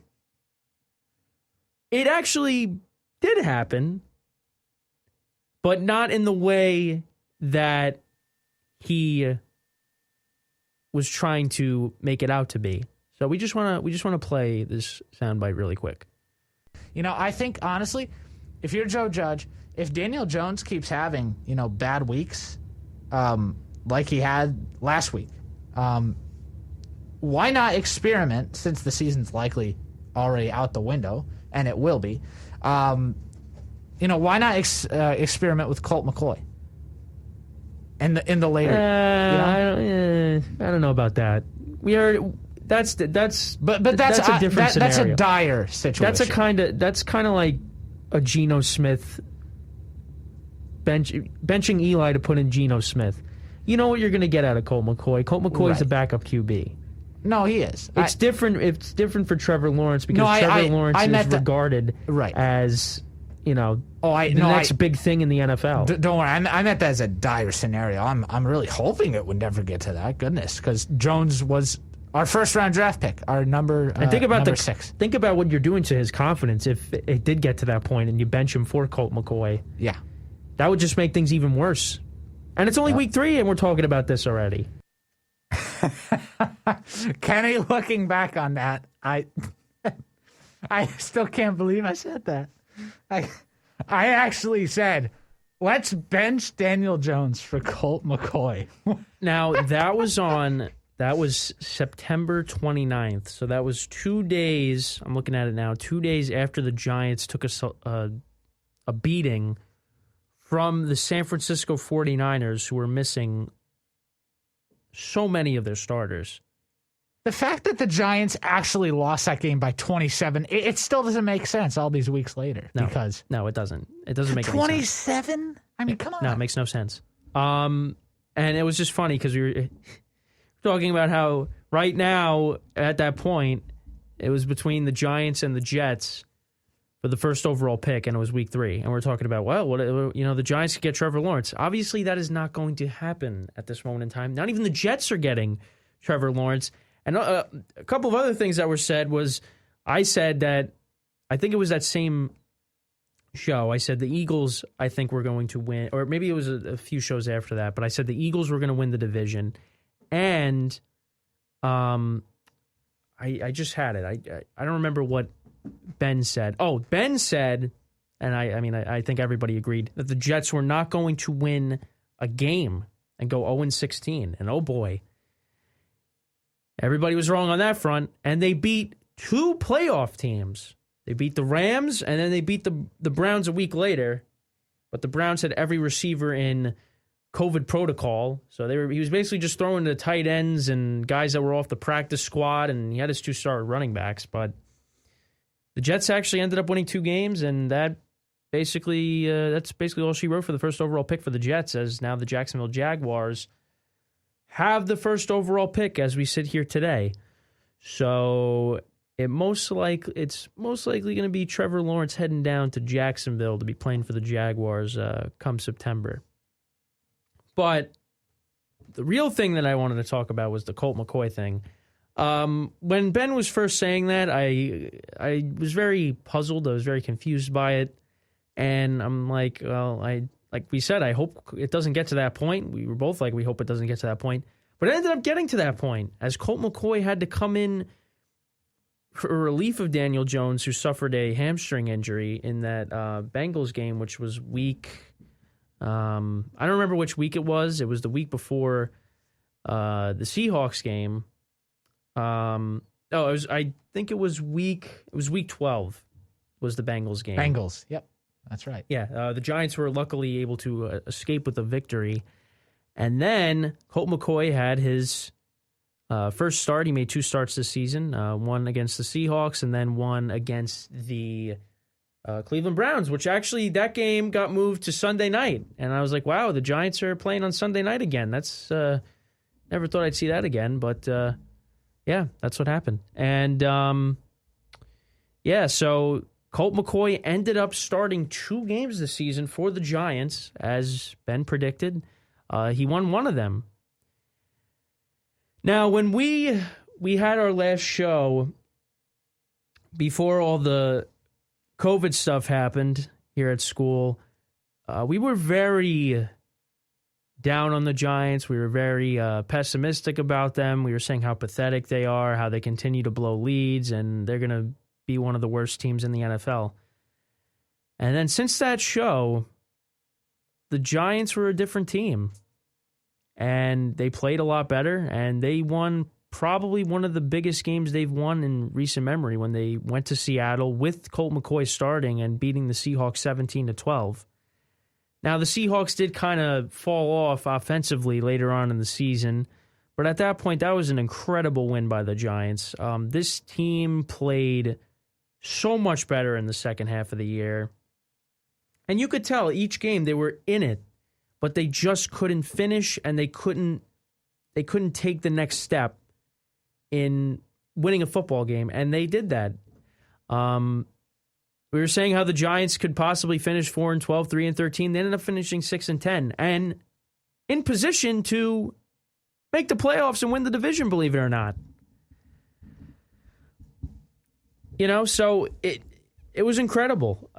S3: it actually did happen, but not in the way that he was trying to make it out to be. So we just want to play this soundbite really quick.
S4: I think honestly, if you're Joe Judge, if Daniel Jones keeps having bad weeks, like he had last week, why not experiment, since the season's likely already out the window, and it will be, why not experiment with Colt McCoy in the later?
S3: I don't know about that. That's a different scenario.
S4: That's a dire situation.
S3: That's kind of like a Geno Smith benching Eli to put in Geno Smith. You know what you're going to get out of Colt McCoy. Colt McCoy is a backup QB.
S4: No, he is.
S3: It's different. It's different for Trevor Lawrence because Trevor Lawrence is regarded as the next big thing in the NFL.
S4: Don't worry, I meant that as a dire scenario. I'm really hoping it would never get to that. Goodness, because Jones was our first round draft pick, our number. And think about number 6.
S3: Think about what you're doing to his confidence if it did get to that point and you bench him for Colt McCoy.
S4: Yeah,
S3: that would just make things even worse. And it's only week 3, and we're talking about this already.
S4: Kenny, looking back on that, I still can't believe I said that. I actually said, let's bench Daniel Jones for Colt McCoy.
S3: Now, that was September 29th. So that was 2 days, I'm looking at it now, 2 days after the Giants took a beating from the San Francisco 49ers, who were missing so many of their starters.
S4: The fact that the Giants actually lost that game by 27, it still doesn't make sense all these weeks later.
S3: No, it doesn't. It doesn't make
S4: 27?
S3: Any sense.
S4: I mean, come on.
S3: No, it makes no sense. And it was just funny because we were talking about how right now, at that point, it was between the Giants and the Jets for the first overall pick, and it was week 3. And we're talking about, the Giants could get Trevor Lawrence. Obviously, that is not going to happen at this moment in time. Not even the Jets are getting Trevor Lawrence. And a couple of other things that were said was, I said that, I think it was that same show, I said the Eagles, I think, were going to win, or maybe it was a few shows after that, but I said the Eagles were going to win the division. And I just had it. I don't remember what Ben said. Oh, Ben said, and I think everybody agreed, that the Jets were not going to win a game and go 0-16. And oh boy, everybody was wrong on that front. And they beat 2 playoff teams. They beat the Rams, and then they beat the Browns a week later. But the Browns had every receiver in COVID protocol. So he was basically just throwing the tight ends and guys that were off the practice squad, and he had his 2-star running backs. But the Jets actually ended up winning 2 games, and that's basically all she wrote for the first overall pick for the Jets, as now the Jacksonville Jaguars have the first overall pick as we sit here today. So it's most likely going to be Trevor Lawrence heading down to Jacksonville to be playing for the Jaguars come September. But the real thing that I wanted to talk about was the Colt McCoy thing. When Ben was first saying that, I was very puzzled. I was very confused by it. And I'm like, well, like we said, I hope it doesn't get to that point. We were both like, we hope it doesn't get to that point. But it ended up getting to that point, as Colt McCoy had to come in for relief of Daniel Jones, who suffered a hamstring injury in that Bengals game, which was week... I don't remember which week it was. It was the week before the Seahawks game. I think it was week 12 was the Bengals game.
S4: Bengals, yep. That's right.
S3: Yeah, the Giants were luckily able to escape with a victory. And then Colt McCoy had his first start. He made 2 starts this season, one against the Seahawks and then one against the Cleveland Browns, which actually that game got moved to Sunday night. And I was like, wow, the Giants are playing on Sunday night again. That's never thought I'd see that again. But, yeah, that's what happened. And, so Colt McCoy ended up starting 2 games this season for the Giants, as Ben predicted. He won one of them. Now, when we had our last show, before all the COVID stuff happened here at school, we were very down on the Giants. We were very pessimistic about them. We were saying how pathetic they are, how they continue to blow leads, and they're going to be one of the worst teams in the NFL. And then since that show, the Giants were a different team. And they played a lot better, and they won probably one of the biggest games they've won in recent memory when they went to Seattle with Colt McCoy starting and beating the Seahawks 17-12. Now, the Seahawks did kind of fall off offensively later on in the season, but at that point, that was an incredible win by the Giants. This team played so much better in the second half of the year. And you could tell each game they were in it, but they just couldn't finish, and they couldn't take the next step in winning a football game, and they did that. We were saying how the Giants could possibly finish 4-12, 3-13. They ended up finishing 6-10, and in position to make the playoffs and win the division, believe it or not. So it was incredible.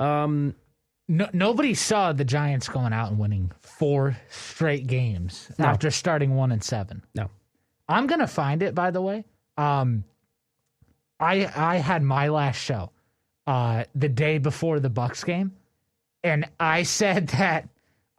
S4: Nobody saw the Giants going out and winning 4 straight games after starting 1-7.
S3: No.
S4: I'm going to find it, by the way. I had my last show the day before the Bucs game, and I said that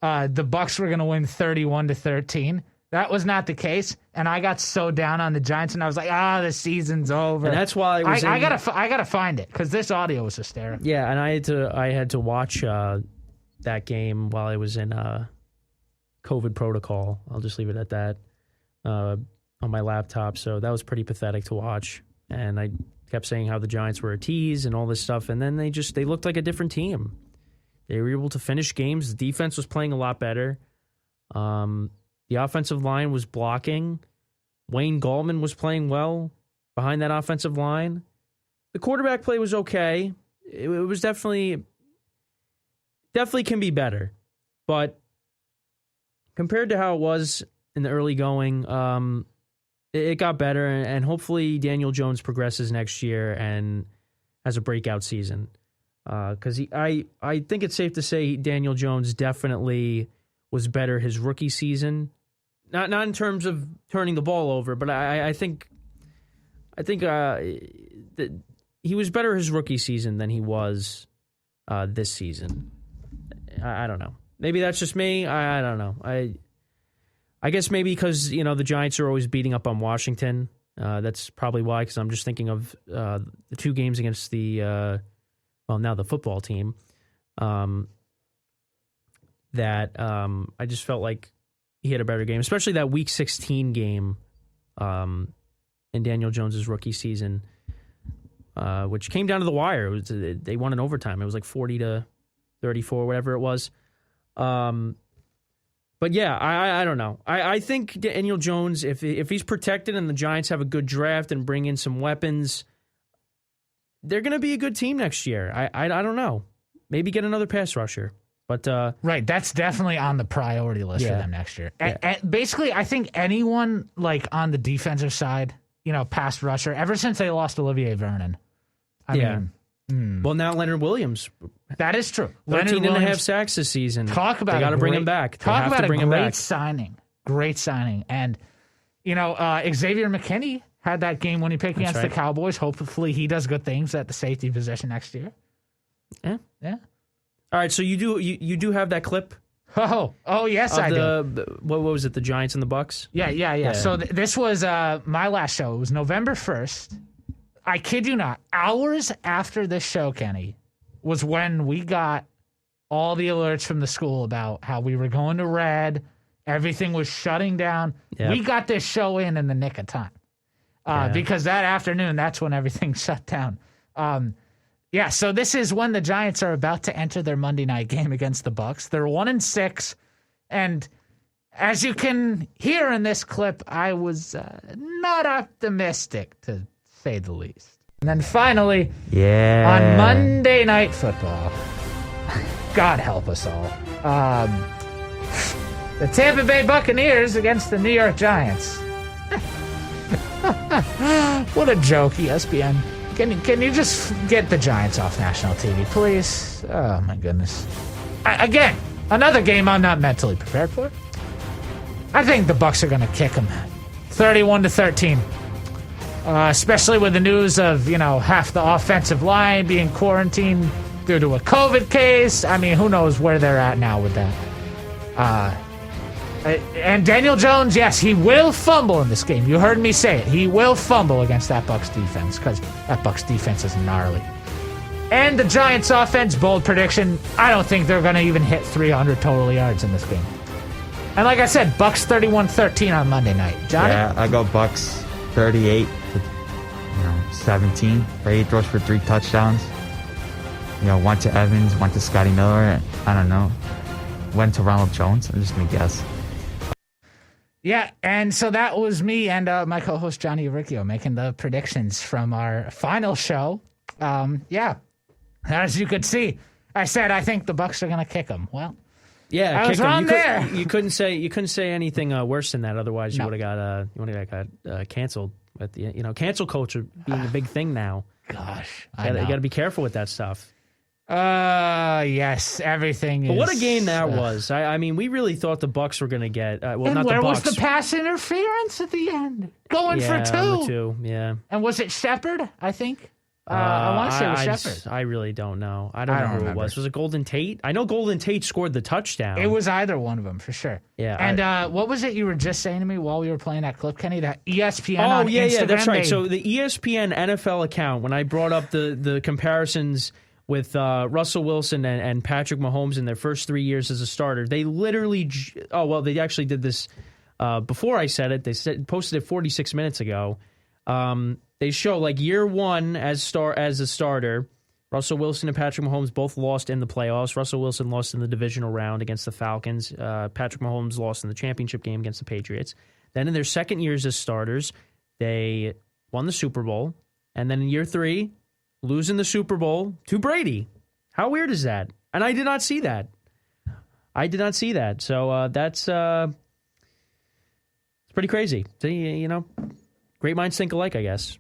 S4: the Bucs were going to win 31-13. That was not the case, and I got so down on the Giants, and I was like, the season's over.
S3: And that's why
S4: I gotta find it, because this audio was hysterical.
S3: Yeah, and I had to watch that game while I was in COVID protocol. I'll just leave it at that on my laptop. So that was pretty pathetic to watch. And I kept saying how the Giants were a tease and all this stuff, and then they looked like a different team. They were able to finish games. The defense was playing a lot better. The offensive line was blocking. Wayne Gallman was playing well behind that offensive line. The quarterback play was okay. It was definitely can be better. But compared to how it was in the early going, it got better. And hopefully Daniel Jones progresses next year and has a breakout season. Because I think it's safe to say Daniel Jones definitely was better his rookie season. Not in terms of turning the ball over, but I think that he was better his rookie season than he was this season. I don't know. Maybe that's just me. I don't know. I guess maybe because the Giants are always beating up on Washington. That's probably why. Because I'm just thinking of the 2 games against the now the football team. That I just felt like he had a better game, especially that Week 16 game in Daniel Jones's rookie season, which came down to the wire. They won in overtime. It was like 40-34, whatever it was. But yeah, I don't know. I think Daniel Jones, if he's protected and the Giants have a good draft and bring in some weapons, they're going to be a good team next year. I don't know. Maybe get another pass rusher. But
S4: right, that's definitely on the priority list for them next year. And basically, I think anyone like on the defensive side, pass rusher, ever since they lost Olivier Vernon. I mean,
S3: well, now Leonard Williams.
S4: That is true.
S3: 13.5 sacks this season.
S4: Talk about
S3: they got to bring him back.
S4: Talk about a great signing. Great signing. And, Xavier McKinney had that game-winning pick against the Cowboys. Hopefully he does good things at the safety position next year.
S3: Yeah.
S4: Yeah.
S3: All right, so you do have that clip?
S4: Oh, yes, I do.
S3: What was it, the Giants and the Bucs?
S4: Yeah. So this was my last show. It was November 1st. I kid you not, hours after this show, Kenny, was when we got all the alerts from the school about how we were going to red, everything was shutting down. Yep. We got this show in the nick of time because that afternoon, that's when everything shut down. Yeah, so this is when the Giants are about to enter their Monday night game against the Bucs. They're 1-6, and as you can hear in this clip, I was not optimistic, to say the least. And then finally, on Monday Night Football, God help us all, the Tampa Bay Buccaneers against the New York Giants. What a joke, ESPN. Can you just get the Giants off national TV, please? Oh, my goodness. Again, another game I'm not mentally prepared for. I think the Bucs are going to kick them 31-13. Especially with the news of, half the offensive line being quarantined due to a COVID case. I mean, who knows where they're at now with that. And Daniel Jones, yes, he will fumble in this game. You heard me say it. He will fumble against that Bucs defense because that Bucs defense is gnarly. And the Giants offense, bold prediction, I don't think they're going to even hit 300 total yards in this game. And like I said, Bucs 31-13 on Monday night. Johnny?
S5: Yeah, I go Bucs 38-17. Brady throws for 3 touchdowns. One to Evans, one to Scotty Miller. I don't know. One to Ronald Jones. I'm just going to guess.
S4: Yeah, and so that was me and my co-host Johnny Riccio making the predictions from our final show. As you could see, I said I think the Bucs are going to kick them. Well,
S3: yeah,
S4: I was wrong there.
S3: You couldn't say anything worse than that. Otherwise, you would have got canceled. At the cancel culture being a big thing now.
S4: Gosh,
S3: you got to be careful with that stuff.
S4: Yes, everything.
S3: But what a game that was! I mean, we really thought the Bucs were going to get.
S4: And
S3: not
S4: where
S3: the Bucs.
S4: was the pass interference at the end? Going for 2.
S3: On the 2, yeah.
S4: And was it Shepard? I think. I want to say it was Shepard.
S3: I really don't know. I don't know who it was. Was it Golden Tate? I know Golden Tate scored the touchdown.
S4: It was either one of them for sure.
S3: Yeah.
S4: And what was it you were just saying to me while we were playing that clip, Kenny? That ESPN on Instagram?
S3: Yeah, that's right. So the ESPN NFL account, when I brought up the comparisons with Russell Wilson and Patrick Mahomes in their first 3 years as a starter, they literally they actually did this before I said it. They posted it 46 minutes ago. They show year 1 as a starter. Russell Wilson and Patrick Mahomes both lost in the playoffs. Russell Wilson lost in the divisional round against the Falcons. Patrick Mahomes lost in the championship game against the Patriots. Then in their second years as starters, they won the Super Bowl. And then in year 3, losing the Super Bowl to Brady. How weird is that? And I did not see that. So that's it's pretty crazy. So, great minds think alike, I guess.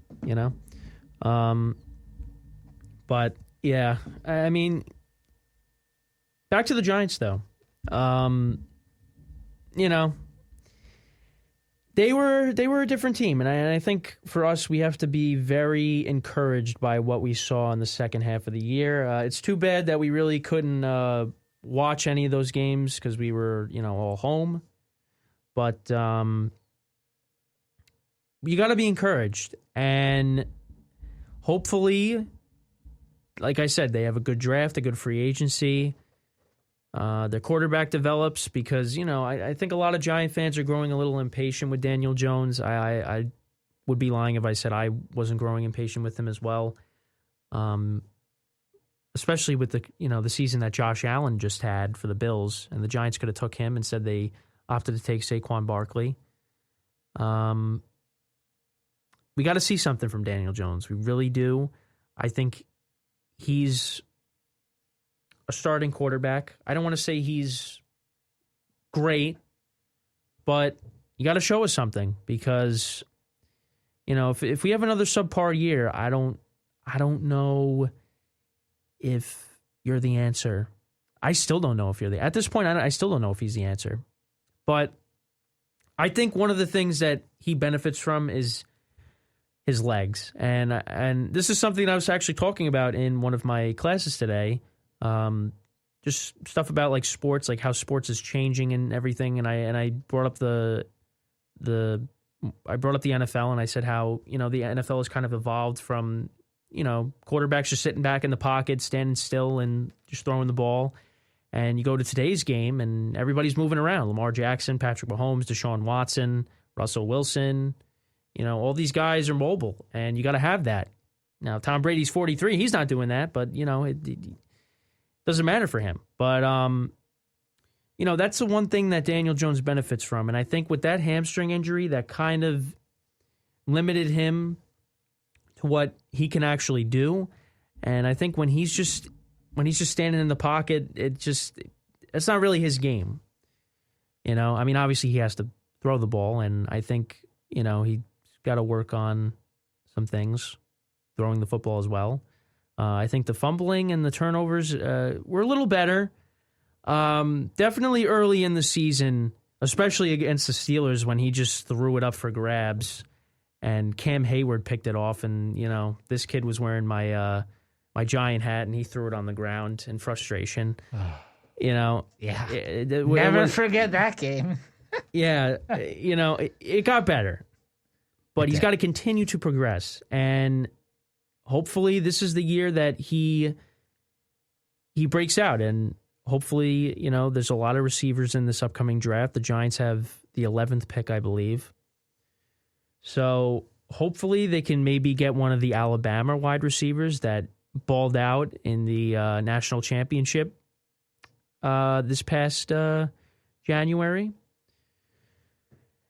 S3: But yeah, I mean, back to the Giants though. They were a different team, and I think for us, we have to be very encouraged by what we saw in the second half of the year. It's too bad that we really couldn't watch any of those games because we were, all home. But you got to be encouraged, and hopefully, like I said, they have a good draft, a good free agency. Their quarterback develops because, I think a lot of Giant fans are growing a little impatient with Daniel Jones. I would be lying if I said I wasn't growing impatient with him as well. Especially with the season that Josh Allen just had for the Bills, and the Giants could have took him. Instead, they opted to take Saquon Barkley. We got to see something from Daniel Jones. We really do. I think he's a starting quarterback. I don't want to say he's great, but you got to show us something because, if we have another subpar year, I don't know if you're the answer. I still don't know if you're at this point. I still don't know if he's the answer, but I think one of the things that he benefits from is his legs. And this is something I was actually talking about in one of my classes today. Just stuff about sports, how sports is changing and everything. And I brought up the NFL, and I said how, the NFL has kind of evolved from, quarterbacks just sitting back in the pocket, standing still and just throwing the ball. And you go to today's game and everybody's moving around. Lamar Jackson, Patrick Mahomes, Deshaun Watson, Russell Wilson. All these guys are mobile, and you got to have that. Now, Tom Brady's 43. He's not doing that, but, it doesn't matter for him. But, that's the one thing that Daniel Jones benefits from. And I think with that hamstring injury, that kind of limited him to what he can actually do. And I think when he's just standing in the pocket, it's not really his game. Obviously he has to throw the ball, and I think, he's got to work on some things, throwing the football as well. I think the fumbling and the turnovers were a little better. Definitely early in the season, especially against the Steelers when he just threw it up for grabs and Cam Hayward picked it off, and, this kid was wearing my Giant hat and he threw it on the ground in frustration.
S4: Yeah. Never forget that game.
S3: Yeah. It got better. But he's got to continue to progress. And hopefully this is the year that he breaks out. And hopefully, there's a lot of receivers in this upcoming draft. The Giants have the 11th pick, I believe. So hopefully they can maybe get one of the Alabama wide receivers that balled out in the national championship this past January.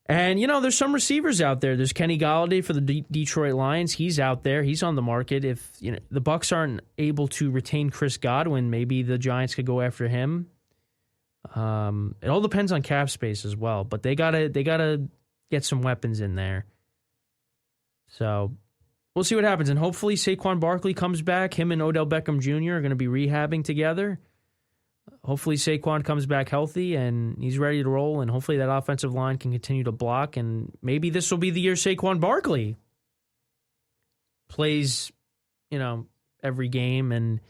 S3: And, there's some receivers out there. There's Kenny Golladay for the Detroit Lions. He's out there. He's on the market. If the Bucs aren't able to retain Chris Godwin, maybe the Giants could go after him. It all depends on cap space as well. But they gotta get some weapons in there. So we'll see what happens. And hopefully Saquon Barkley comes back. Him and Odell Beckham Jr. are going to be rehabbing together. Hopefully Saquon comes back healthy and he's ready to roll, and hopefully that offensive line can continue to block, and maybe this will be the year Saquon Barkley plays, every game and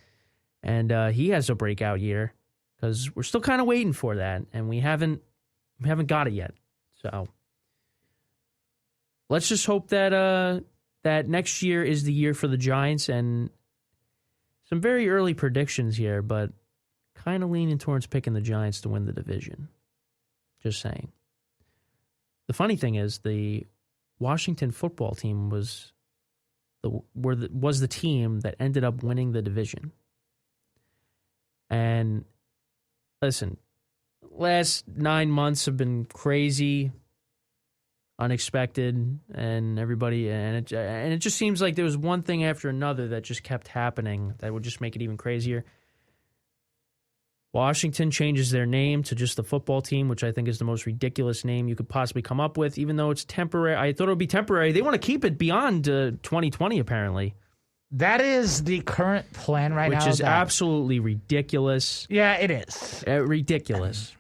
S3: he has a breakout year, because we're still kind of waiting for that, and we haven't got it yet. So let's just hope that that next year is the year for the Giants, and some very early predictions here, but kind of leaning towards picking the Giants to win the division. Just saying. The funny thing is, the Washington football team was the team that ended up winning the division. And listen, last 9 months have been crazy, unexpected, and it just seems like there was one thing after another that just kept happening that would just make it even crazier. Washington changes their name to just the football team, which I think is the most ridiculous name you could possibly come up with, even though it's temporary. I thought it would be temporary. They want to keep it beyond 2020, apparently.
S4: That is the current plan right now.
S3: Which is absolutely ridiculous.
S4: Yeah, it is.
S3: Ridiculous.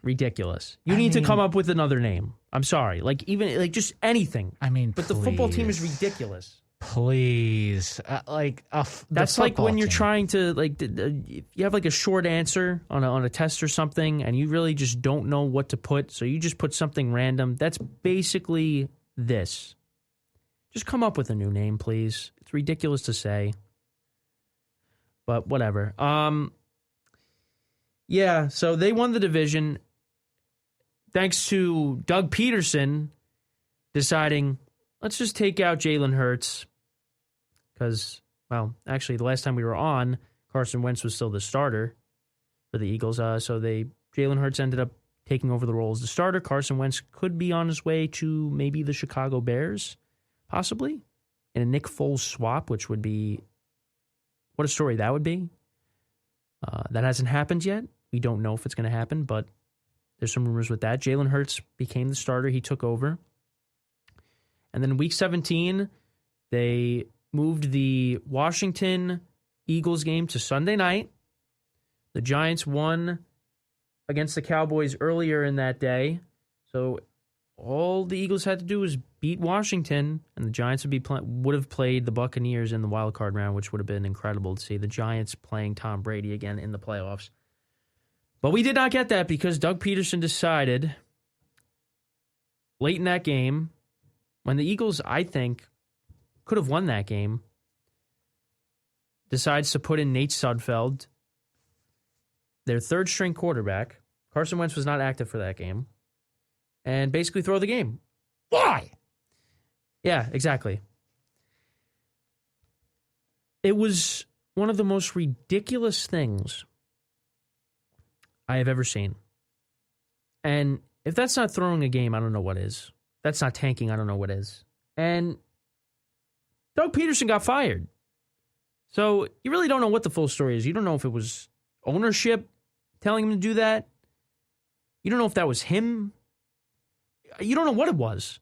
S3: You need to come up with another name. I'm sorry. Just anything. But the football team is ridiculous.
S4: Please.
S3: That's like when you're trying to, you have a short answer on a test or something, and you really just don't know what to put, so you just put something random. That's basically this. Just come up with a new name, please. It's ridiculous to say. But whatever. Yeah, so they won the division thanks to Doug Peterson deciding, let's just take out Jalen Hurts. Because, actually, the last time we were on, Carson Wentz was still the starter for the Eagles. Jalen Hurts ended up taking over the role as the starter. Carson Wentz could be on his way to maybe the Chicago Bears, possibly, in a Nick Foles swap, which would be, what a story that would be. That hasn't happened yet. We don't know if it's going to happen, but there's some rumors with that. Jalen Hurts became the starter. He took over. And then week 17, they moved the Washington Eagles game to Sunday night. The Giants won against the Cowboys earlier in that day. So all the Eagles had to do was beat Washington, and the Giants would have played the Buccaneers in the wild card round, which would have been incredible to see the Giants playing Tom Brady again in the playoffs. But we did not get that because Doug Peterson decided late in that game, when the Eagles, I think, could have won that game, decides to put in Nate Sudfeld, their third-string quarterback. Carson Wentz was not active for that game, and basically throw the game.
S4: Why?
S3: Yeah, exactly. It was one of the most ridiculous things I have ever seen. And if that's not throwing a game, I don't know what is. That's not tanking, I don't know what is. And Doug Peterson got fired. So you really don't know what the full story is. You don't know if it was ownership telling him to do that. You don't know if that was him. You don't know what it was.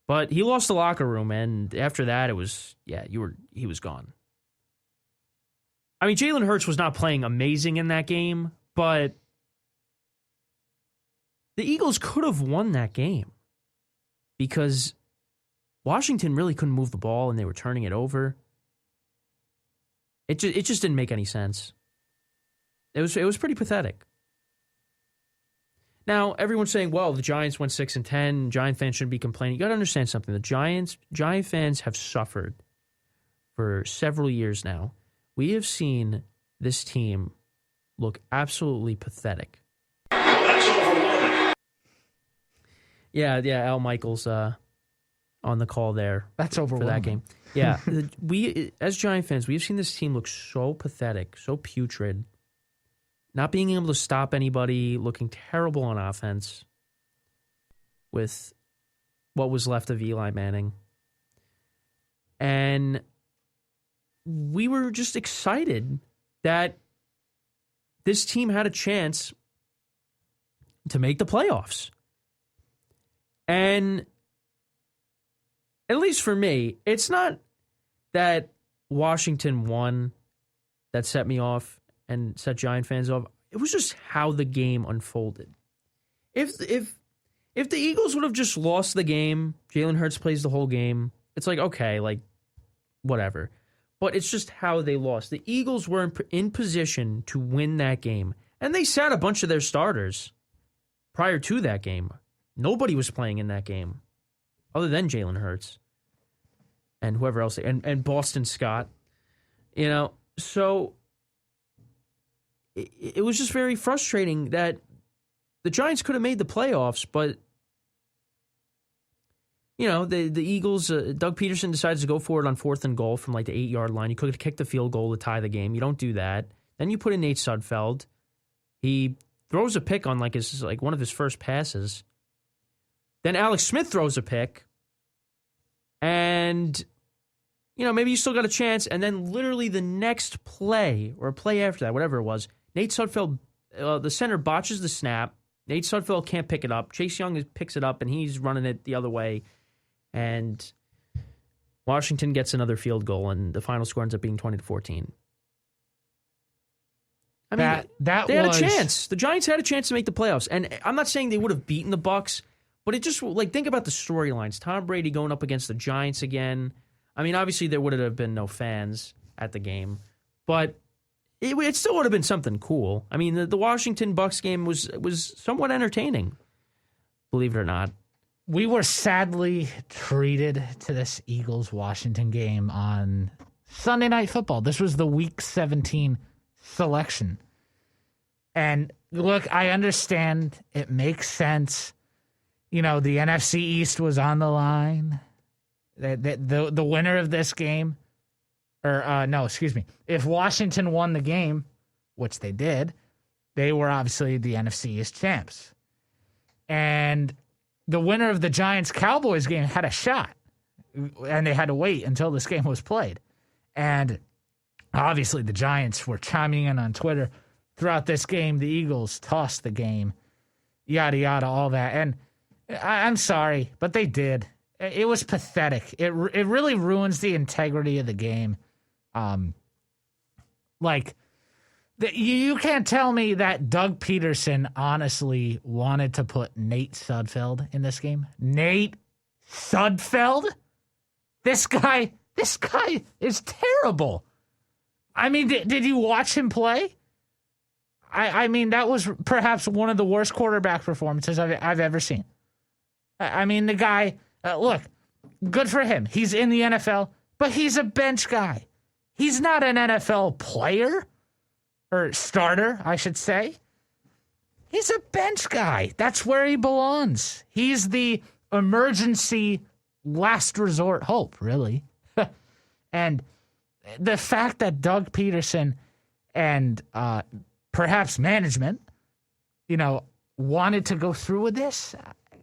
S3: But he lost the locker room, and after that, it was, he was gone. I mean, Jalen Hurts was not playing amazing in that game, but the Eagles could have won that game because Washington really couldn't move the ball, and they were turning it over. It just didn't make any sense. It was pretty pathetic. Now, everyone's saying, well, the Giants went 6-10. Giant fans shouldn't be complaining. You got to understand something. The Giant fans have suffered for several years now. We have seen this team look absolutely pathetic. That's overwhelming. Yeah, Al Michaels on the call there.
S4: That's overwhelming.
S3: For that game. Yeah, we as Giant fans, we have seen this team look so pathetic, so putrid. Not being able to stop anybody, looking terrible on offense with what was left of Eli Manning. And we were just excited that this team had a chance to make the playoffs. And at least for me, it's not that Washington won that set me off and set Giant fans off. It was just how the game unfolded. If the Eagles would have just lost the game, Jalen Hurts plays the whole game, it's like, okay, like, whatever. But it's just how they lost. The Eagles were in position to win that game, and they sat a bunch of their starters prior to that game. Nobody was playing in that game other than Jalen Hurts and whoever else, and Boston Scott. You know, so it was just very frustrating that the Giants could have made the playoffs, but, you know, the Eagles, Doug Peterson decides to go for it on 4th and goal from like the 8-yard line. You could have kicked the field goal to tie the game. You don't do that. Then you put in Nate Sudfeld. He throws a pick on like one of his first passes. Then Alex Smith throws a pick. And, you know, maybe you still got a chance. And then literally the next play, or a play after that, whatever it was, Nate Sudfeld, the center botches the snap. Nate Sudfeld can't pick it up. Chase Young picks it up, and he's running it the other way. And Washington gets another field goal, and the final score ends up being 20-14. I mean, they had a chance. The Giants had a chance to make the playoffs. And I'm not saying they would have beaten the Bucs, but it just, like, think about the storylines. Tom Brady going up against the Giants again. I mean, obviously there would have been no fans at the game, but it still would have been something cool. I mean, the Washington Bucs game was somewhat entertaining, believe it or not.
S4: We were sadly treated to this Eagles-Washington game on Sunday Night Football. This was the Week 17 selection. And look, I understand. It makes sense. You know, the NFC East was on the line. The winner of this game, if Washington won the game, which they did, they were obviously the NFC East champs. And the winner of the Giants-Cowboys game had a shot, and they had to wait until this game was played. And obviously the Giants were chiming in on Twitter throughout this game. The Eagles tossed the game, yada, yada, all that. And I'm sorry, but they did. It was pathetic. It really ruins the integrity of the game. You can't tell me that Doug Peterson honestly wanted to put Nate Sudfeld in this game. Nate Sudfeld? This guy is terrible. I mean, did you watch him play? I mean, that was perhaps one of the worst quarterback performances I've ever seen. I mean, the guy, look, good for him. He's in the NFL, but he's a bench guy. He's not an NFL player, or starter, I should say. He's a bench guy. That's where he belongs. He's the emergency last resort hope, really. And the fact that Doug Peterson and perhaps management, wanted to go through with this,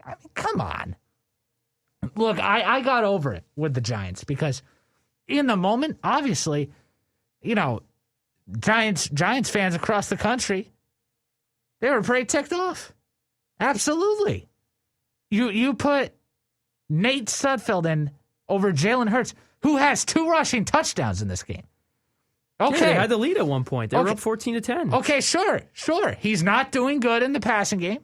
S4: I mean, come on. Look, I got over it with the Giants because in the moment, obviously, Giants fans across the country, they were pretty ticked off. Absolutely. You put Nate Sudfeld in over Jalen Hurts, who has 2 rushing touchdowns in this game. Okay.
S3: Yeah, they had the lead at one point. They were up 14-10.
S4: Okay, sure. He's not doing good in the passing game.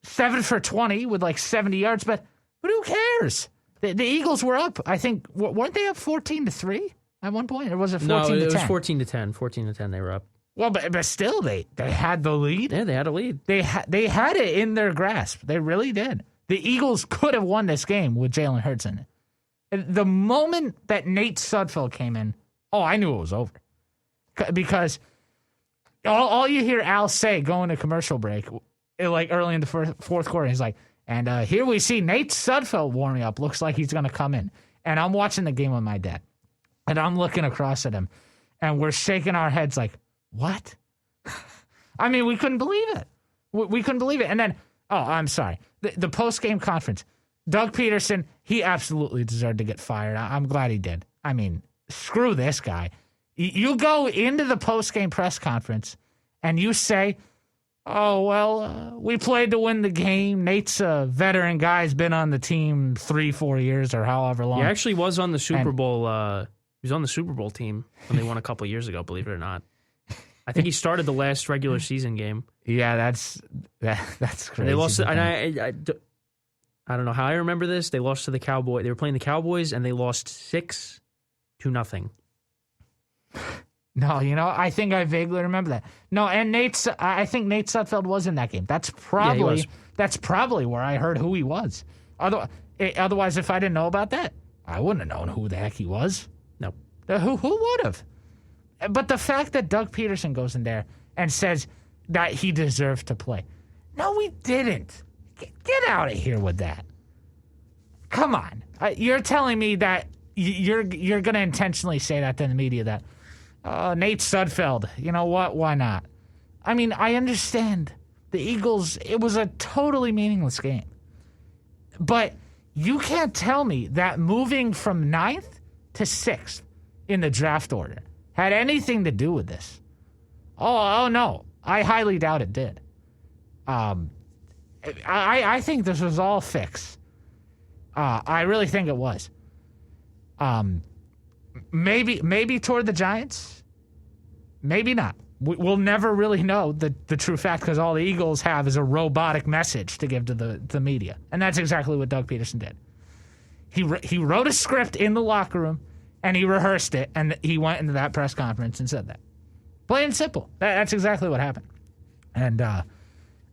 S4: 7 for 20 with like 70 yards, but who cares? The Eagles were up, I think, weren't they up 14-3 at one point? Or was it 14-10?
S3: No, it was 14-10. 14-10 they were up.
S4: Well, but still, they had the lead.
S3: Yeah, they had a lead.
S4: They had it in their grasp. They really did. The Eagles could have won this game with Jalen Hurts in it. The moment that Nate Sudfeld came in, I knew it was over. Because all you hear Al say going to commercial break, like early in the fourth quarter, he's like, and here we see Nate Sudfeld warming up. Looks like he's going to come in. And I'm watching the game with my dad. And I'm looking across at him. And we're shaking our heads like, what? I mean, we couldn't believe it. We couldn't believe it. And then, I'm sorry. The post-game conference, Doug Peterson, he absolutely deserved to get fired. I'm glad he did. I mean, screw this guy. You go into the post-game press conference and you say, we played to win the game. Nate's a veteran guy. He's been on the team 3-4 years or however long.
S3: He actually was on the Super Bowl. He was on the Super Bowl team when they won a couple of years ago, believe it or not. I think he started the last regular season game.
S4: Yeah, that's crazy.
S3: And they lost. And I don't know how I remember this. They lost to the Cowboys. They were playing the Cowboys, and they lost 6-0.
S4: No, I think I vaguely remember that. No, and I think Nate Sudfeld was in that game. That's probably where I heard who he was. Otherwise, if I didn't know about that, I wouldn't have known who the heck he was.
S3: No.
S4: Who would have? But the fact that Doug Peterson goes in there and says that he deserved to play. No, we didn't. Get out of here with that. Come on. You're telling me that you're going to intentionally say that to the media that, Nate Sudfeld, you know what? Why not? I mean, I understand the Eagles, it was a totally meaningless game. But you can't tell me that moving from 9th to 6th in the draft order had anything to do with this. Oh no. I highly doubt it did. I think this was all fixed. I really think it was. Maybe toward the Giants. Maybe not. We'll never really know the true fact because all the Eagles have is a robotic message to give to the media. And that's exactly what Doug Peterson did. He wrote a script in the locker room, and he rehearsed it, and he went into that press conference and said that. Plain and simple. That's exactly what happened. And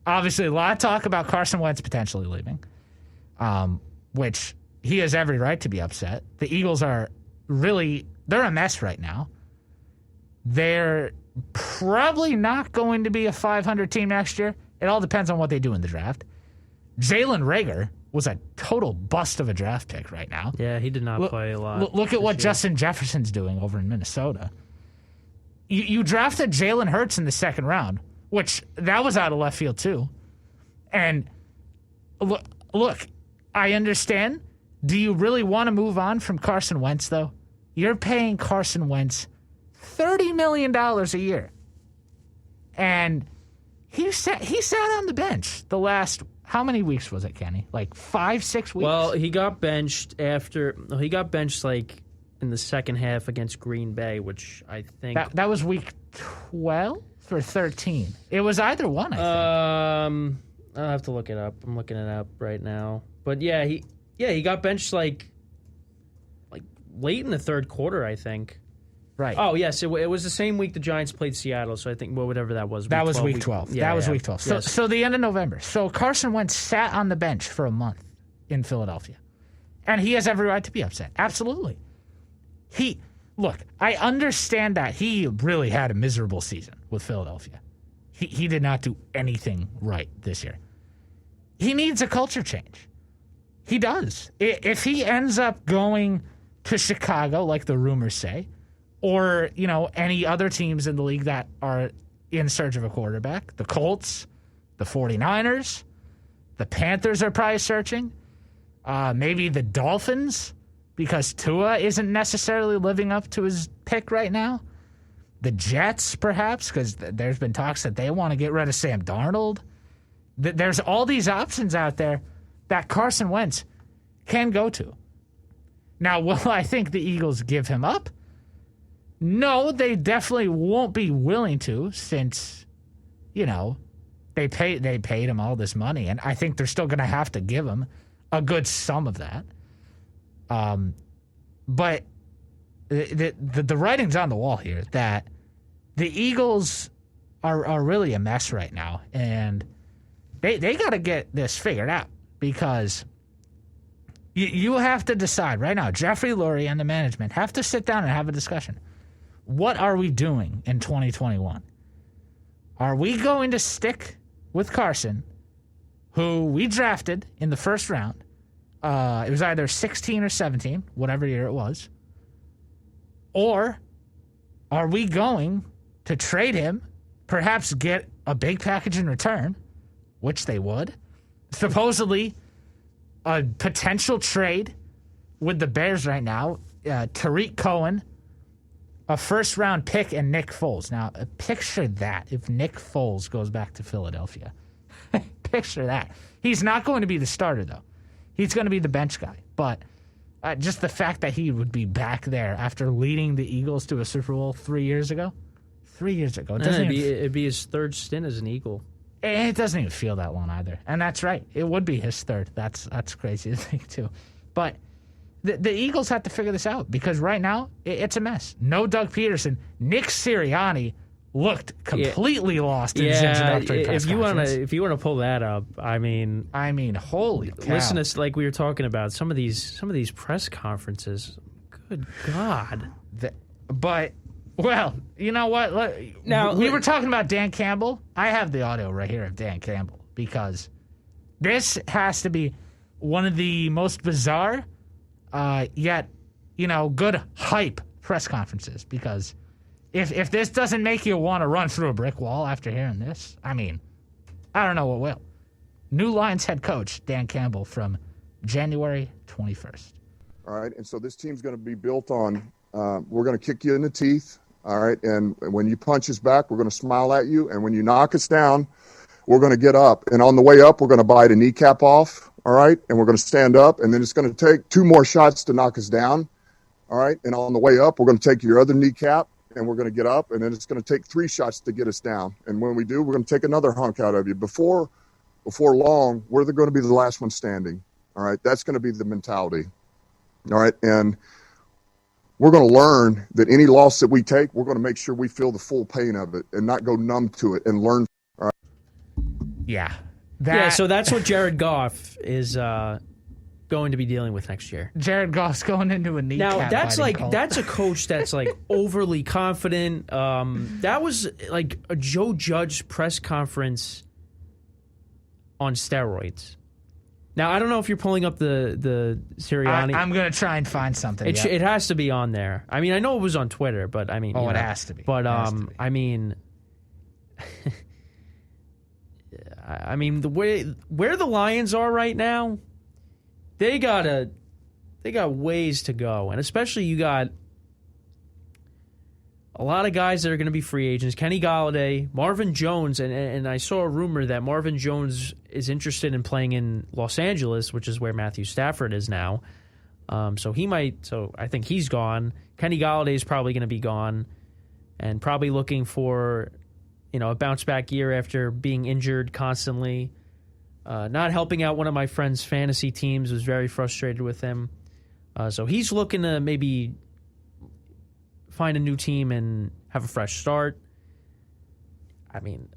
S4: obviously a lot of talk about Carson Wentz potentially leaving, which he has every right to be upset. The Eagles they're a mess right now. They're probably not going to be a 500 team next year. It all depends on what they do in the draft. Jalen Reagor was a total bust of a draft pick right now.
S3: Yeah, he did not play a lot.
S4: Look at what Justin Jefferson's doing over in Minnesota. You drafted Jalen Hurts in the 2nd round, which that was out of left field too. And look, I understand. Do you really want to move on from Carson Wentz, though? You're paying Carson Wentz $30 million a year. And he sat on the bench the last, how many weeks was it, Kenny? Like 5-6 weeks?
S3: Well, he got benched like in the second half against Green Bay, which I think...
S4: That was week 12 or 13. It was either one, I think.
S3: I'll have to look it up. I'm looking it up right now. But yeah, he got benched like late in the 3rd quarter, I think.
S4: Right.
S3: Oh, yes. It was the same week the Giants played Seattle, so I think whatever that was.
S4: That was week 12. That was week 12. So the end of November. So Carson Wentz sat on the bench for a month in Philadelphia. And he has every right to be upset. Absolutely. Look, I understand that he really had a miserable season with Philadelphia. He did not do anything right this year. He needs a culture change. He does. If he ends up going to Chicago, like the rumors say, or, any other teams in the league that are in search of a quarterback. The Colts, the 49ers, the Panthers are probably searching. Maybe the Dolphins, because Tua isn't necessarily living up to his pick right now. The Jets, perhaps, because there's been talks that they want to get rid of Sam Darnold. There's all these options out there that Carson Wentz can go to. Now, will I think the Eagles give him up? No, they definitely won't be willing to, since, they paid him all this money, and I think they're still going to have to give him a good sum of that. But the writing's on the wall here that the Eagles are really a mess right now, and they got to get this figured out, because you have to decide right now. Jeffrey Lurie and the management have to sit down and have a discussion. What are we doing in 2021? Are we going to stick with Carson, who we drafted in the first round? It was either 16 or 17, whatever year it was. Or are we going to trade him, perhaps get a big package in return, which they would? Supposedly, a potential trade with the Bears right now, Tariq Cohen, a first-round pick, and Nick Foles. Now, picture that if Nick Foles goes back to Philadelphia. Picture that. He's not going to be the starter, though. He's going to be the bench guy. But just the fact that he would be back there after leading the Eagles to a Super Bowl 3 years ago. 3 years ago.
S3: It'd be his third stint as an Eagle.
S4: It doesn't even feel that long either. And that's right. It would be his third. That's crazy to think, too. But the Eagles have to figure this out, because right now it's a mess. No Doug Peterson. Nick Sirianni looked completely lost in his introductory press conference.
S3: If you want to pull that up, I mean,
S4: holy cow.
S3: Listen to, like we were talking about, some of these press conferences. Good God.
S4: But well, you know what? Now we were talking about Dan Campbell. I have the audio right here of Dan Campbell, because this has to be one of the most bizarre, yet good hype press conferences. Because if this doesn't make you want to run through a brick wall after hearing this, I mean, I don't know what will. New Lions head coach Dan Campbell from January 21st.
S2: All right, and so this team's going to be built on. We're going to kick you in the teeth. All right, and when you punch us back, we're going to smile at you. And when you knock us down, we're going to get up. And on the way up, we're going to bite a kneecap off. All right, and we're going to stand up. And then it's going to take 2 more shots to knock us down. All right, and on the way up, we're going to take your other kneecap, and we're going to get up. And then it's going to take 3 shots to get us down. And when we do, we're going to take another hunk out of you. Before long, we're going to be the last one standing. All right, that's going to be the mentality. All right, and we're going to learn that any loss that we take, we're going to make sure we feel the full pain of it and not go numb to it and learn. All right?
S4: Yeah.
S3: So that's what Jared Goff is going to be dealing with next year.
S4: Jared Goff's going into a kneecap.
S3: Now, that's a coach that's like overly confident. That was like a Joe Judge press conference on steroids. Now, I don't know if you're pulling up the Sirianni.
S4: I'm going to try and find something.
S3: It has to be on there. I mean, I know it was on Twitter, but I mean...
S4: it has to be.
S3: But, I mean... I mean, where the Lions are right now, they got ways to go. And especially you got a lot of guys that are going to be free agents. Kenny Golladay, Marvin Jones, and I saw a rumor that Marvin Jones is interested in playing in Los Angeles, which is where Matthew Stafford is now. So I think he's gone. Kenny Golladay is probably going to be gone, and probably looking for, a bounce back year after being injured constantly. Not helping out one of my friend's fantasy teams, was very frustrated with him. So he's looking to maybe find a new team and have a fresh start. I mean,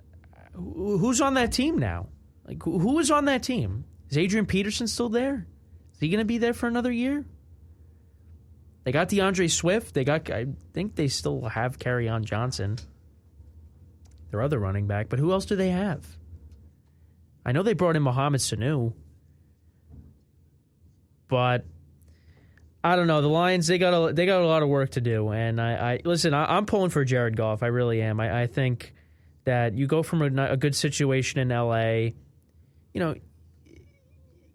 S3: who's on that team now? Like, who is on that team? Is Adrian Peterson still there? Is he going to be there for another year? They got DeAndre Swift. I think they still have Kerryon Johnson, their other running back. But who else do they have? I know they brought in Mohamed Sanu. But I don't know. The Lions, they got a lot of work to do. And I'm pulling for Jared Goff. I really am. I think that you go from a good situation in L.A.,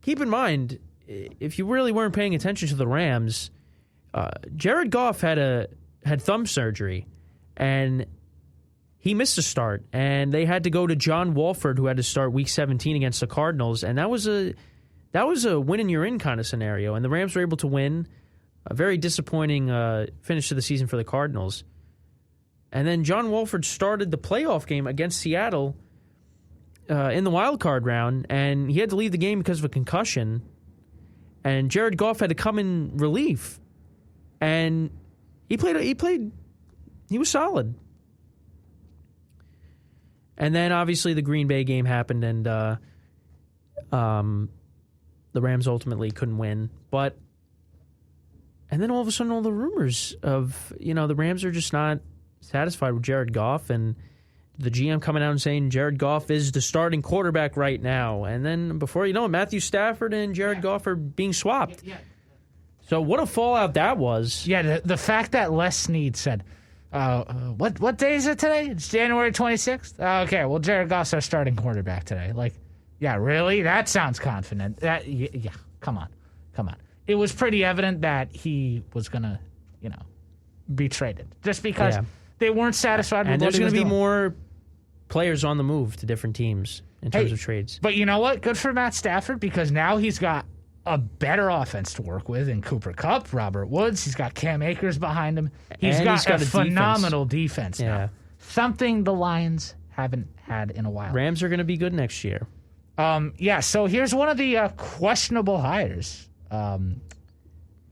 S3: keep in mind, if you really weren't paying attention to the Rams, Jared Goff had thumb surgery, and he missed a start, and they had to go to John Wolford, who had to start Week 17 against the Cardinals, and that was a win and you're in kind of scenario, and the Rams were able to win. A very disappointing finish to the season for the Cardinals. And then John Wolford started the playoff game against Seattle in the wild card round, and he had to leave the game because of a concussion. And Jared Goff had to come in relief, and he was solid. And then obviously the Green Bay game happened, and the Rams ultimately couldn't win. And then all of a sudden, all the rumors of the Rams are just not satisfied with Jared Goff, and the GM coming out and saying Jared Goff is the starting quarterback right now. And then before you know it, Matthew Stafford and Jared Goff are being swapped. Yeah. So what a fallout that was.
S4: Yeah, the fact that Les Snead said, what day is it today? It's January 26th? Okay, well, Jared Goff's our starting quarterback today. Like, yeah, really? That sounds confident. Come on. It was pretty evident that he was going to, be traded. Just because they weren't satisfied with what he was doing.
S3: And there's going to be more players on the move to different teams in terms of trades.
S4: But you know what? Good for Matt Stafford, because now he's got a better offense to work with in Cooper Kupp, Robert Woods. He's got Cam Akers behind him. He's got a phenomenal defense now. Something the Lions haven't had in a while.
S3: Rams are going to be good next year.
S4: So here's one of the questionable hires.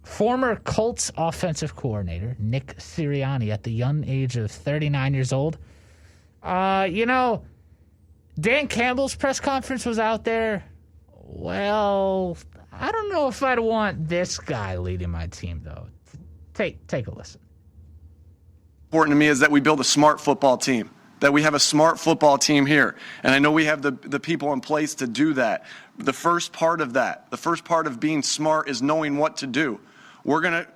S4: Former Colts offensive coordinator Nick Sirianni at the young age of 39 years old. Dan Campbell's press conference was out there. Well, I don't know if I'd want this guy leading my team, though. Take a listen.
S6: Important to me is that we build a smart football team, that we have a smart football team here. And I know we have the people in place to do that. The first part of being smart is knowing what to do. We're gonna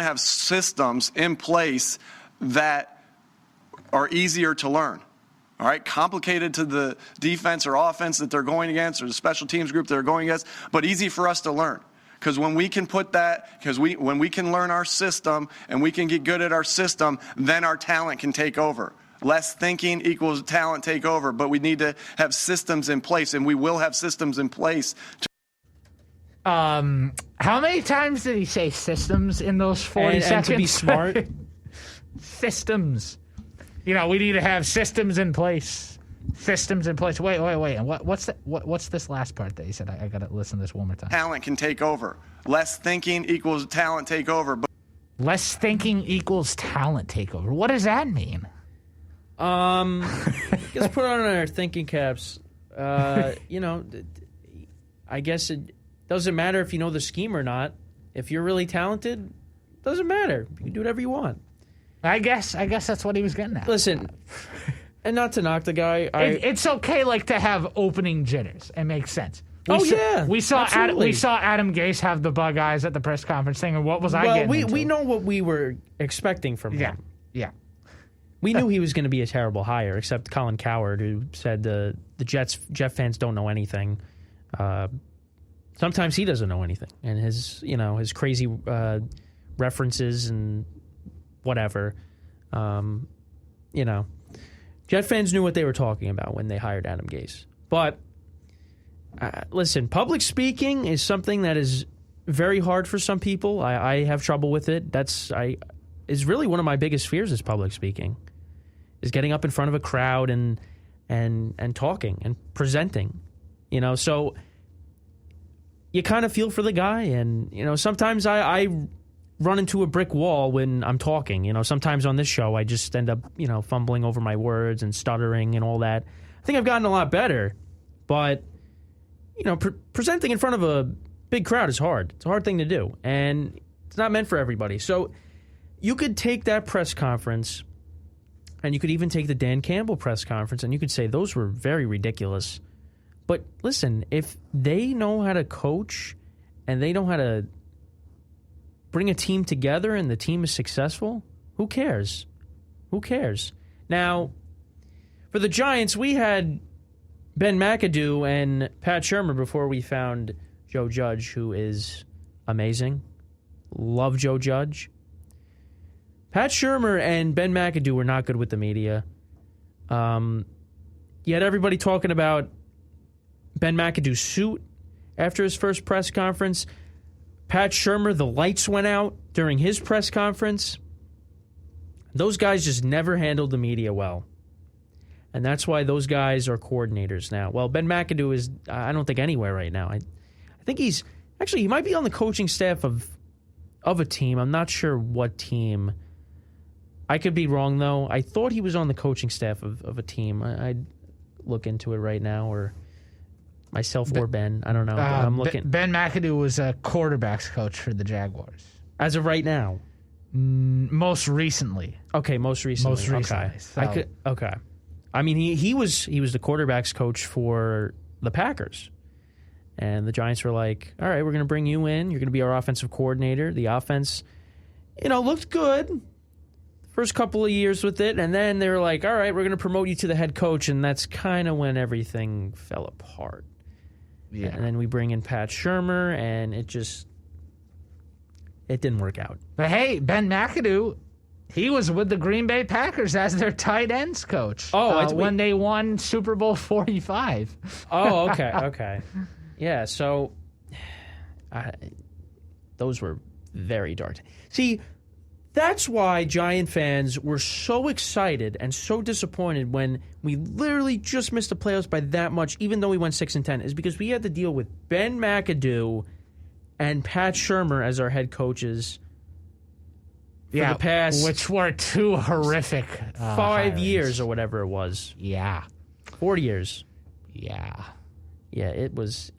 S6: have systems in place that are easier to learn. All right, complicated to the defense or offense that they're going against, or the special teams group they're going against, but easy for us to learn. Because when we can when we can learn our system and we can get good at our system, then our talent can take over. Less thinking equals talent take over, but we need to have systems in place, and we will have systems in place.
S4: How many times did he say systems in those 40 seconds?
S3: And to be smart?
S4: Systems. We need to have systems in place. Systems in place. Wait. And what's this last part that he said? I got to listen to this one more time.
S6: Talent can take over. Less thinking equals talent take over. But
S4: less thinking equals talent take over. What does that mean?
S3: Let's put on our thinking caps. I guess it doesn't matter if you know the scheme or not. If you're really talented, it doesn't matter. You can do whatever you want.
S4: I guess that's what he was getting at.
S3: Listen, and not to knock the guy,
S4: it's okay to have opening jitters. It makes sense. We saw Adam Gase have the bug eyes at the press conference thing, and what was I getting into?
S3: We know what we were expecting from him.
S4: Yeah.
S3: We knew he was going to be a terrible hire, except Colin Cowherd, who said the Jet fans don't know anything. Sometimes he doesn't know anything, and his crazy references and whatever. Jet fans knew what they were talking about when they hired Adam Gase. But listen, public speaking is something that is very hard for some people. I have trouble with it. Is really one of my biggest fears is public speaking, is getting up in front of a crowd and talking and presenting. So you kind of feel for the guy, and sometimes I run into a brick wall when I'm talking. Sometimes on this show I just end up fumbling over my words and stuttering and all that. I think I've gotten a lot better, but presenting in front of a big crowd is hard. It's a hard thing to do, and it's not meant for everybody. So you could take that press conference, and you could even take the Dan Campbell press conference, and you could say those were very ridiculous. But listen, if they know how to coach and they know how to bring a team together and the team is successful, who cares? Who cares? Now, for the Giants, we had Ben Mcadoo and Pat Shurmur before we found Joe Judge, who is amazing. Love Joe Judge. Pat Shurmur and Ben Mcadoo were not good with the media. You had everybody talking about Ben McAdoo's suit after his first press conference. Pat Shurmur, the lights went out during his press conference. Those guys just never handled the media well. And that's why those guys are coordinators now. Well, Ben McAdoo is, I don't think, anywhere right now. I think he might be on the coaching staff of a team. I'm not sure what team. I could be wrong, though. I thought he was on the coaching staff of a team. I'd look into it right now, or myself or Ben. I don't know. I'm looking.
S4: Ben McAdoo was a quarterbacks coach for the Jaguars.
S3: As of right now?
S4: Most recently.
S3: Okay, most recently. Okay.
S4: So.
S3: Okay. I mean, he was the quarterbacks coach for the Packers. And the Giants were like, all right, we're going to bring you in. You're going to be our offensive coordinator. The offense, looked good first couple of years with it. And then they were like, all right, we're going to promote you to the head coach. And that's kind of when everything fell apart. Yeah. And then we bring in Pat Shurmur, and it didn't work out.
S4: But hey, Ben McAdoo, he was with the Green Bay Packers as their tight ends coach. When they won Super Bowl 45.
S3: Oh, okay. Yeah, so those were very dark. See, that's why Giant fans were so excited and so disappointed when we literally just missed the playoffs by that much, even though we went 6-10, is because we had to deal with Ben McAdoo and Pat Shurmur as our head coaches for the past,
S4: which were two horrific
S3: 5 years or whatever it was.
S4: Yeah,
S3: 4 years.
S4: Yeah,
S3: it was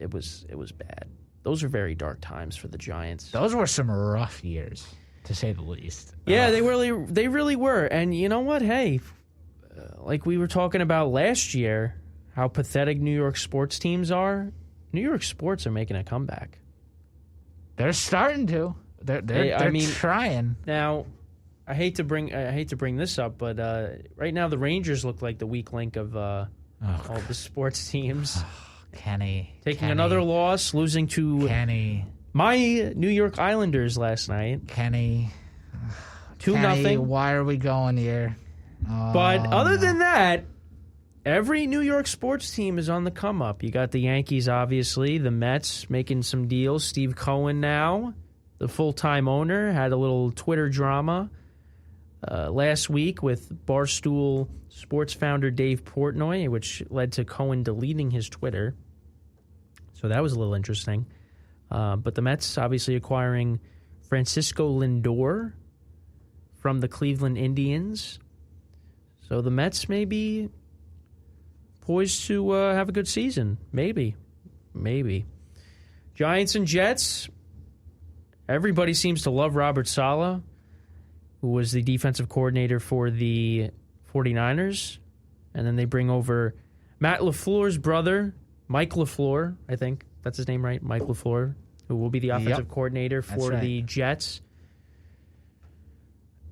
S3: bad. Those are very dark times for the Giants.
S4: Those were some rough years, to say the least.
S3: Yeah, they really were. And you know what? Hey, like we were talking about last year, how pathetic New York sports teams are. New York sports are making a comeback.
S4: They're starting to. They're trying.
S3: Now, I hate to bring this up, but right now the Rangers look like the weak link of all the sports teams.
S4: Kenny
S3: taking another loss, losing to my New York Islanders last night. 2-0.
S4: Why are we going here?
S3: But other than that, every New York sports team is on the come up. You got the Yankees, obviously, the Mets making some deals. Steve Cohen now, the full-time owner, had a little Twitter drama last week with Barstool Sports founder Dave Portnoy, which led to Cohen deleting his Twitter. So that was a little interesting. But the Mets obviously acquiring Francisco Lindor from the Cleveland Indians. So the Mets may be poised to have a good season. Maybe. Giants and Jets. Everybody seems to love Robert Saleh, who was the defensive coordinator for the 49ers. And then they bring over Matt LaFleur's brother, Mike LaFleur, I think that's his name, right? Mike LaFleur, who will be the offensive coordinator for the Jets.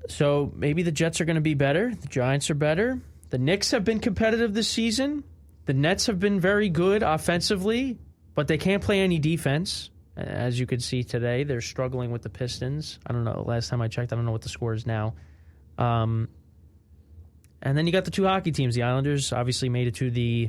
S3: So maybe the Jets are going to be better. The Giants are better. The Knicks have been competitive this season. The Nets have been very good offensively, but they can't play any defense. As you could see today, they're struggling with the Pistons. I don't know. Last time I checked, I don't know what the score is now. And then you got the two hockey teams. The Islanders obviously made it to the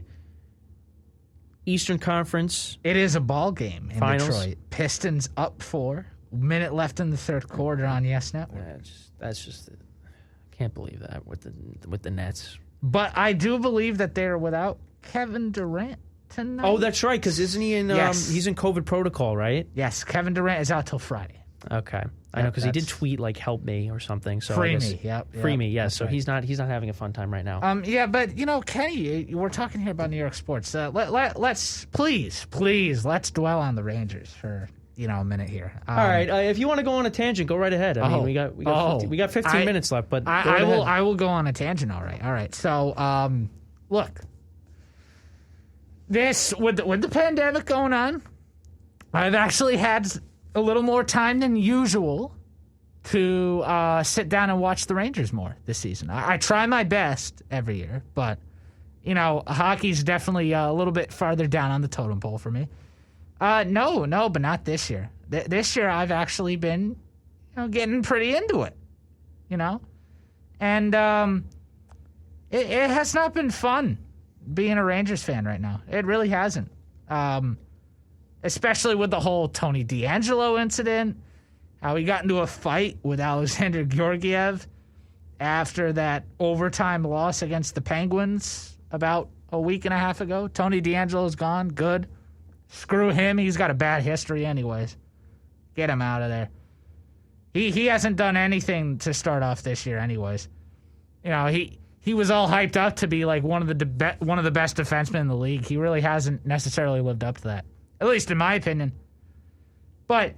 S3: Eastern Conference.
S4: It is a ball game in
S3: Finals.
S4: Detroit. Pistons up 4. Minute left in the third quarter on Yes Network.
S3: That's just I can't believe that with the Nets.
S4: But I do believe that they're without Kevin Durant tonight.
S3: Oh, that's right. Because isn't he in?
S4: Yes.
S3: He's in COVID protocol, right?
S4: Yes, Kevin Durant is out till Friday.
S3: Okay, I know because he did tweet like "Help me" or something. So
S4: free me, yep.
S3: Free me, yes. So
S4: right.
S3: he's not having a fun time right now.
S4: Yeah, but Kenny, we're talking here about New York sports. Let's please let's dwell on the Rangers for a minute here.
S3: All right, if you want to go on a tangent, go right ahead. I mean, we got 15 minutes left, but
S4: I will go on a tangent. All right. So, look, this with the pandemic going on, I've actually had a little more time than usual to sit down and watch the Rangers more this season. I try my best every year, but, hockey's definitely a little bit farther down on the totem pole for me. No, but not this year. This year I've actually been, getting pretty into it, And it has not been fun being a Rangers fan right now. It really hasn't. Especially with the whole Tony DeAngelo incident, how he got into a fight with Alexander Georgiev after that overtime loss against the Penguins about a week and a half ago. Tony DeAngelo's gone. Good. Screw him. He's got a bad history anyways. Get him out of there. He hasn't done anything to start off this year anyways. He was all hyped up to be like one of the best defensemen in the league. He really hasn't necessarily lived up to that, at least in my opinion. But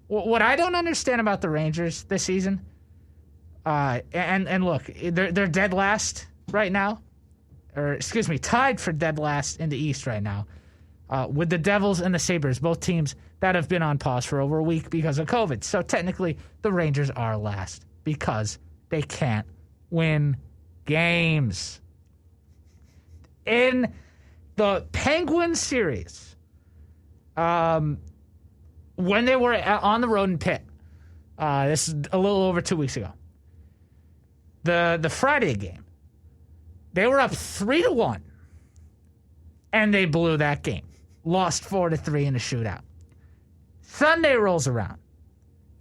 S4: what I don't understand about the Rangers this season, and look, they're dead last right now, tied for dead last in the East right now, with the Devils and the Sabres, both teams that have been on pause for over a week because of COVID. So technically, the Rangers are last because they can't win games. In the Penguins series, when they were on the road in Pitt, this is a little over 2 weeks ago, the Friday game, they were up 3-1, and they blew that game. Lost 4-3 in a shootout. Sunday rolls around.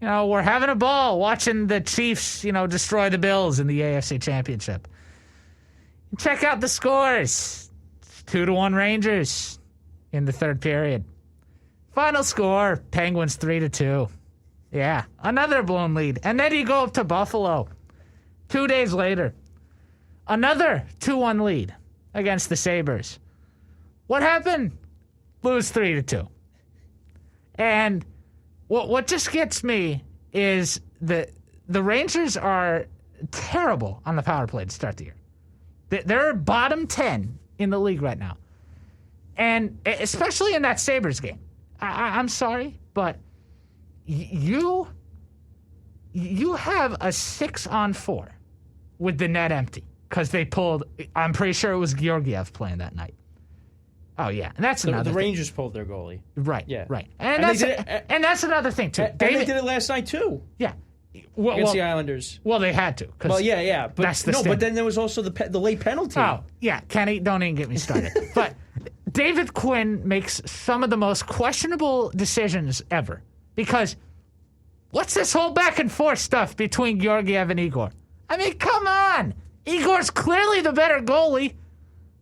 S4: We're having a ball watching the Chiefs, destroy the Bills in the AFC Championship. Check out the scores. It's 2-1 Rangers in the third period. Final score, Penguins 3-2. Yeah, another blown lead. And then you go up to Buffalo. 2 days later, another 2-1 lead against the Sabres. What happened? Lose 3-2. And what just gets me is the Rangers are terrible on the power play to start the year. They're bottom 10 in the league right now. And especially in that Sabres game. I'm sorry, but you have a 6-on-4 with the net empty because they pulled, I'm pretty sure it was Georgiev playing that night. Oh, yeah. And that's another
S3: The
S4: thing.
S3: Rangers pulled their goalie.
S4: Right.
S3: Yeah.
S4: Right. And that's another thing, too.
S3: And they did it last night, too.
S4: Yeah.
S3: Against the Islanders.
S4: Well, they had to.
S3: Well, yeah. But
S4: that's the
S3: but then there was also the late penalty.
S4: Oh, yeah. Kenny, don't even get me started. But David Quinn makes some of the most questionable decisions ever. Because what's this whole back and forth stuff between Georgiev and Igor? I mean, come on. Igor's clearly the better goalie.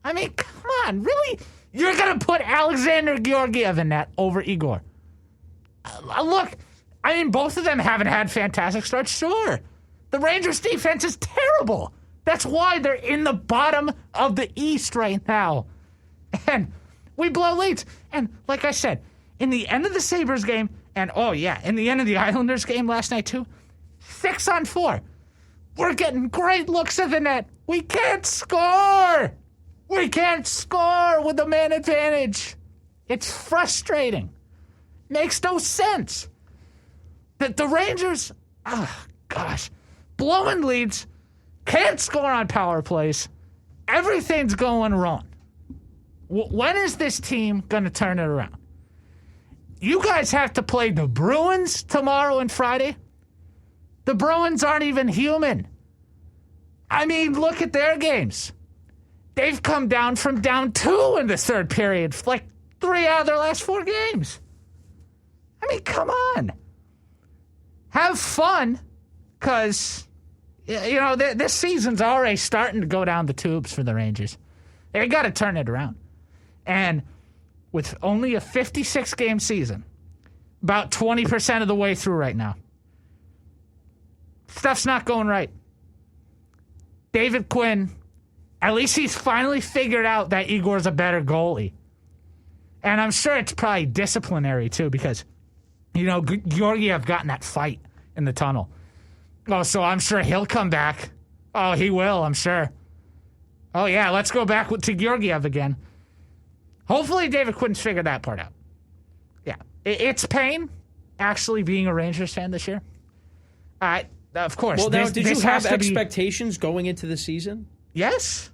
S4: I mean, come on. Really? You're going to put Alexander Georgiev in that over Igor? Look, I mean, both of them haven't had fantastic starts, sure. The Rangers' defense is terrible. That's why they're in the bottom of the East right now. And we blow leads. And like I said, in the end of the Sabres game, and in the end of the Islanders game last night too, 6-on-4. We're getting great looks at the net. We can't score. We can't score with the man advantage. It's frustrating. Makes no sense. The Rangers, blowing leads, can't score on power plays. Everything's going wrong. When is this team going to turn it around? You guys have to play the Bruins tomorrow and Friday. The Bruins aren't even human. I mean, look at their games. They've come down from down 2 in the third period, like 3 out of their last 4 games. I mean, come on. Have fun, because, this season's already starting to go down the tubes for the Rangers. They got to turn it around. And with only a 56-game season, about 20% of the way through right now, stuff's not going right. David Quinn, at least he's finally figured out that Igor's a better goalie. And I'm sure it's probably disciplinary, too, because, Georgiev got in that fight in the tunnel. Oh, so I'm sure he'll come back. Oh, he will, I'm sure. Oh, yeah, let's go back to Georgiev again. Hopefully David Quinn's figured that part out. Yeah, it's pain, actually, being a Rangers fan this year. Of course.
S3: Well, now, did you have
S4: has to be-
S3: expectations going into the season?
S4: Yes.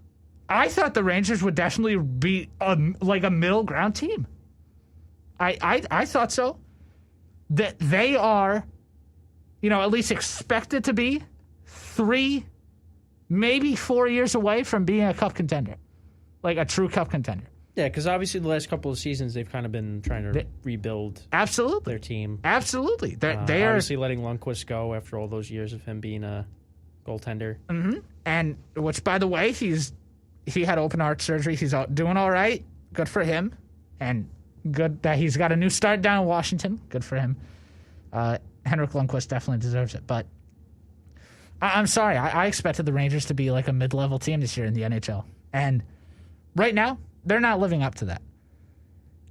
S4: I thought the Rangers would definitely be like a middle ground team. I thought so. That they are, at least expected to be 3, maybe 4 years away from being a cup contender, like a true cup contender.
S3: Yeah, because obviously the last couple of seasons they've kind of been trying to rebuild their team.
S4: Absolutely. They are
S3: obviously letting Lundqvist go after all those years of him being a goaltender.
S4: Mm-hmm. And which, by the way, he had open heart surgery. He's doing all right. Good for him. And good that he's got a new start down in Washington. Good for him. Henrik Lundqvist definitely deserves it. But I'm sorry. I expected the Rangers to be like a mid-level team this year in the NHL. And right now, they're not living up to that.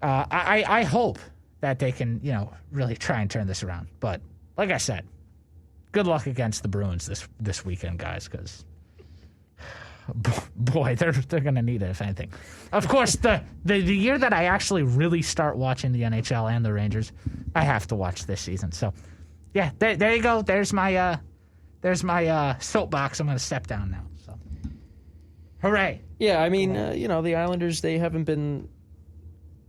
S4: I hope that they can, really try and turn this around. But like I said, good luck against the Bruins this weekend, guys, because boy, they're going to need it, if anything. Of course, the year that I actually really start watching the NHL and the Rangers, I have to watch this season. So, yeah, there you go. There's my soapbox. I'm going to step down now. So, hooray!
S3: Yeah, I mean, the Islanders, they haven't been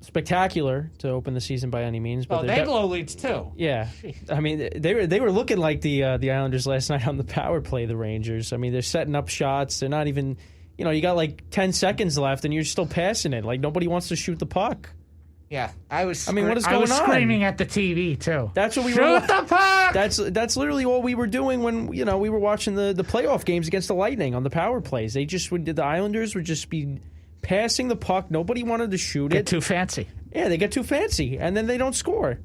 S3: spectacular to open the season by any means. But
S4: they blow leads too.
S3: Yeah, I mean, they were looking like the Islanders last night on the power play. The Rangers. I mean, they're setting up shots. They're not even, you got like 10 seconds left, and you're still passing it. Like nobody wants to shoot the puck.
S4: Yeah, what is going on?
S3: I was
S4: screaming at the TV too.
S3: That's what we
S4: Shoot the puck.
S3: That's literally all we were doing when we were watching the playoff games against the Lightning on the power plays. The Islanders would just be passing the puck. Nobody wanted to shoot it.
S4: Get too fancy.
S3: Yeah, they get too fancy, and then they don't score.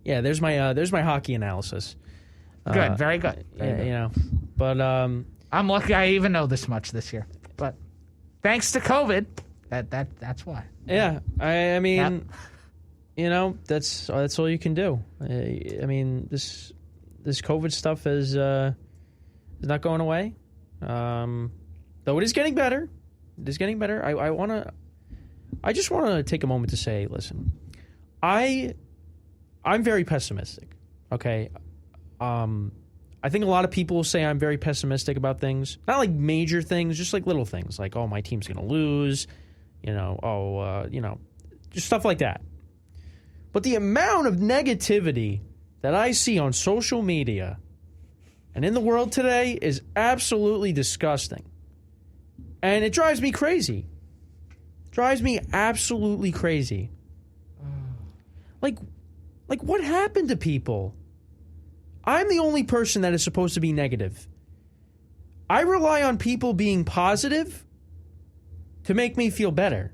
S3: Yeah, there's my hockey analysis.
S4: Good, very good.
S3: But
S4: I'm lucky I even know this much this year. But thanks to COVID, that's why.
S3: Yeah, I mean, that's all you can do. I mean, this COVID stuff is not going away. Though it is getting better. It is getting better. I just want to take a moment to say, listen, I'm very pessimistic. Okay, I think a lot of people will say I'm very pessimistic about things. Not like major things, just like little things, like my team's gonna lose. Just stuff like that. But the amount of negativity that I see on social media and in the world today is absolutely disgusting. And it drives me crazy. Drives me absolutely crazy. Like what happened to people? I'm the only person that is supposed to be negative. I rely on people being positive to make me feel better.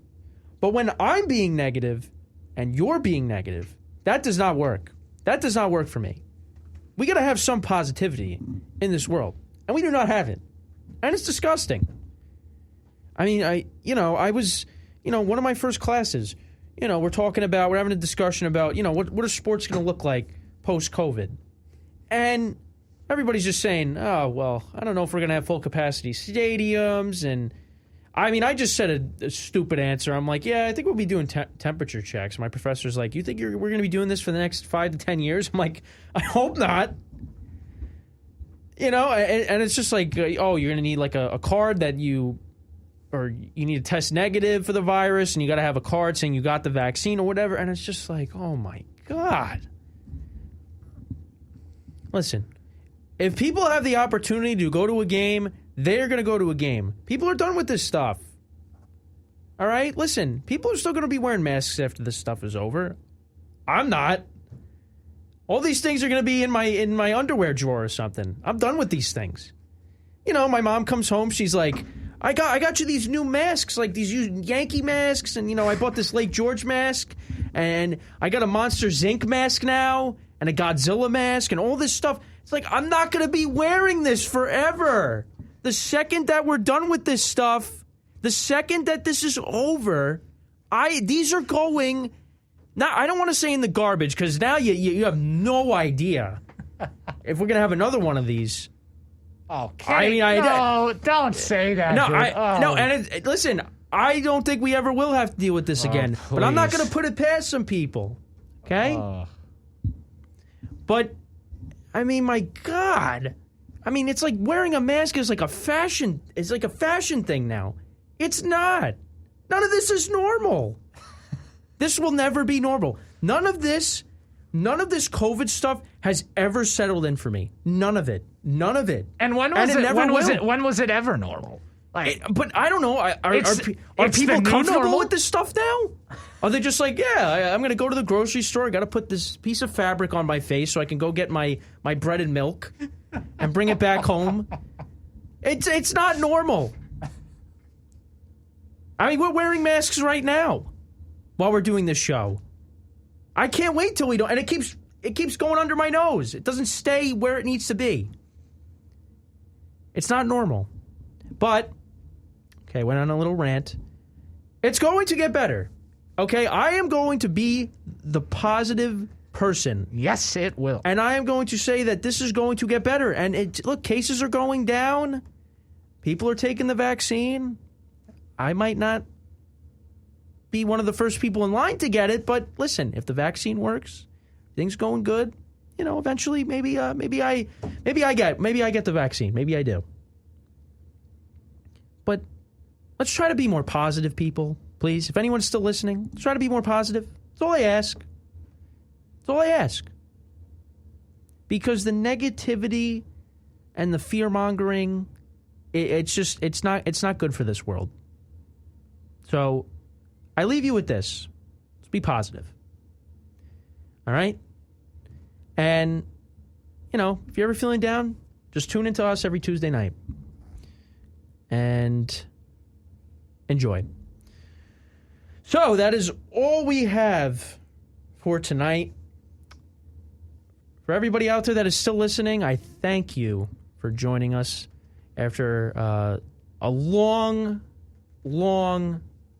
S3: But when I'm being negative and you're being negative, that does not work. That does not work for me. We got to have some positivity in this world, and we do not have it. And it's disgusting. I mean, I was, one of my first classes, we're having a discussion about, what are sports going to look like post-COVID? And everybody's just saying, oh, well, I don't know if we're going to have full capacity stadiums. And I mean, I just said a stupid answer. I'm like, yeah, I think we'll be doing temperature checks. My professor's like, you think we're going to be doing this for the next 5 to 10 years? I'm like, I hope not. And it's just like, oh, you're going to need like a card that you need to test negative for the virus, and you got to have a card saying you got the vaccine or whatever. And it's just like, oh my God. Listen, if people have the opportunity to go to a game, they're going to go to a game. People are done with this stuff. All right? Listen, people are still going to be wearing masks after this stuff is over. I'm not. All these things are going to be in my underwear drawer or something. I'm done with these things. My mom comes home, she's like, I got you these new masks, like these Yankee masks, and I bought this Lake George mask, and I got a Monsters Inc. mask now, and a Godzilla mask, and all this stuff. It's like, I'm not going to be wearing this forever. The second that we're done with this stuff, the second that this is over, these are going. Now, I don't want to say in the garbage, because now you have no idea if we're going to have another one of these.
S4: Okay. No, don't say that.
S3: No, and listen, I don't think we ever will have to deal with this again.
S4: Please.
S3: But I'm not going to put it past some people. Okay? But I mean, my God. I mean, it's like wearing a mask is like a fashion. It's like a fashion thing now. It's not. None of this is normal. This will never be normal. None of this COVID stuff has ever settled in for me. None of it.
S4: And when was it ever normal?
S3: But I don't know. Are people comfortable with this stuff now? Are they just like, yeah, I'm going to go to the grocery store. I got to put this piece of fabric on my face so I can go get my bread and milk and bring it back home? It's not normal. I mean, we're wearing masks right now while we're doing this show. I can't wait till we don't. And it keeps going under my nose. It doesn't stay where it needs to be. It's not normal. But, okay, went on a little rant. It's going to get better. Okay, I am going to be the positive person.
S4: Yes, it will.
S3: And I am going to say that this is going to get better. And look, cases are going down. People are taking the vaccine. I might not be one of the first people in line to get it, but listen, if the vaccine works, things going good, eventually maybe I get the vaccine. Maybe I do. But let's try to be more positive, people, please. If anyone's still listening, let's try to be more positive. That's all I ask. That's all I ask. Because the negativity and the fear-mongering, it's not good for this world. So I leave you with this. Let's be positive. All right? And, if you're ever feeling down, just tune into us every Tuesday night. And enjoy. So that is all we have for tonight. For everybody out there that is still listening, I thank you for joining us after a long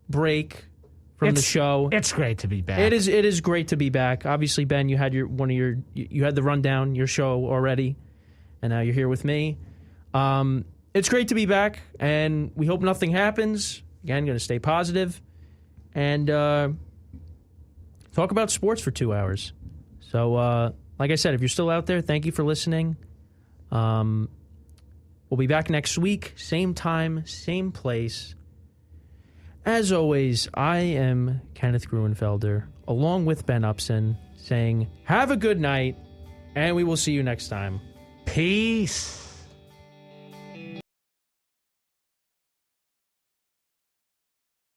S3: break from the show.
S4: It's great to be back.
S3: It is great to be back. Obviously, Ben, you had you had the rundown, your show already, and now you're here with me. It's great to be back, and we hope nothing happens. Again, going to stay positive and talk about sports for 2 hours. So, like I said, if you're still out there, thank you for listening. We'll be back next week, same time, same place. As always, I am Kenneth Gruenfelder, along with Ben Upson, saying have a good night, and we will see you next time.
S4: Peace.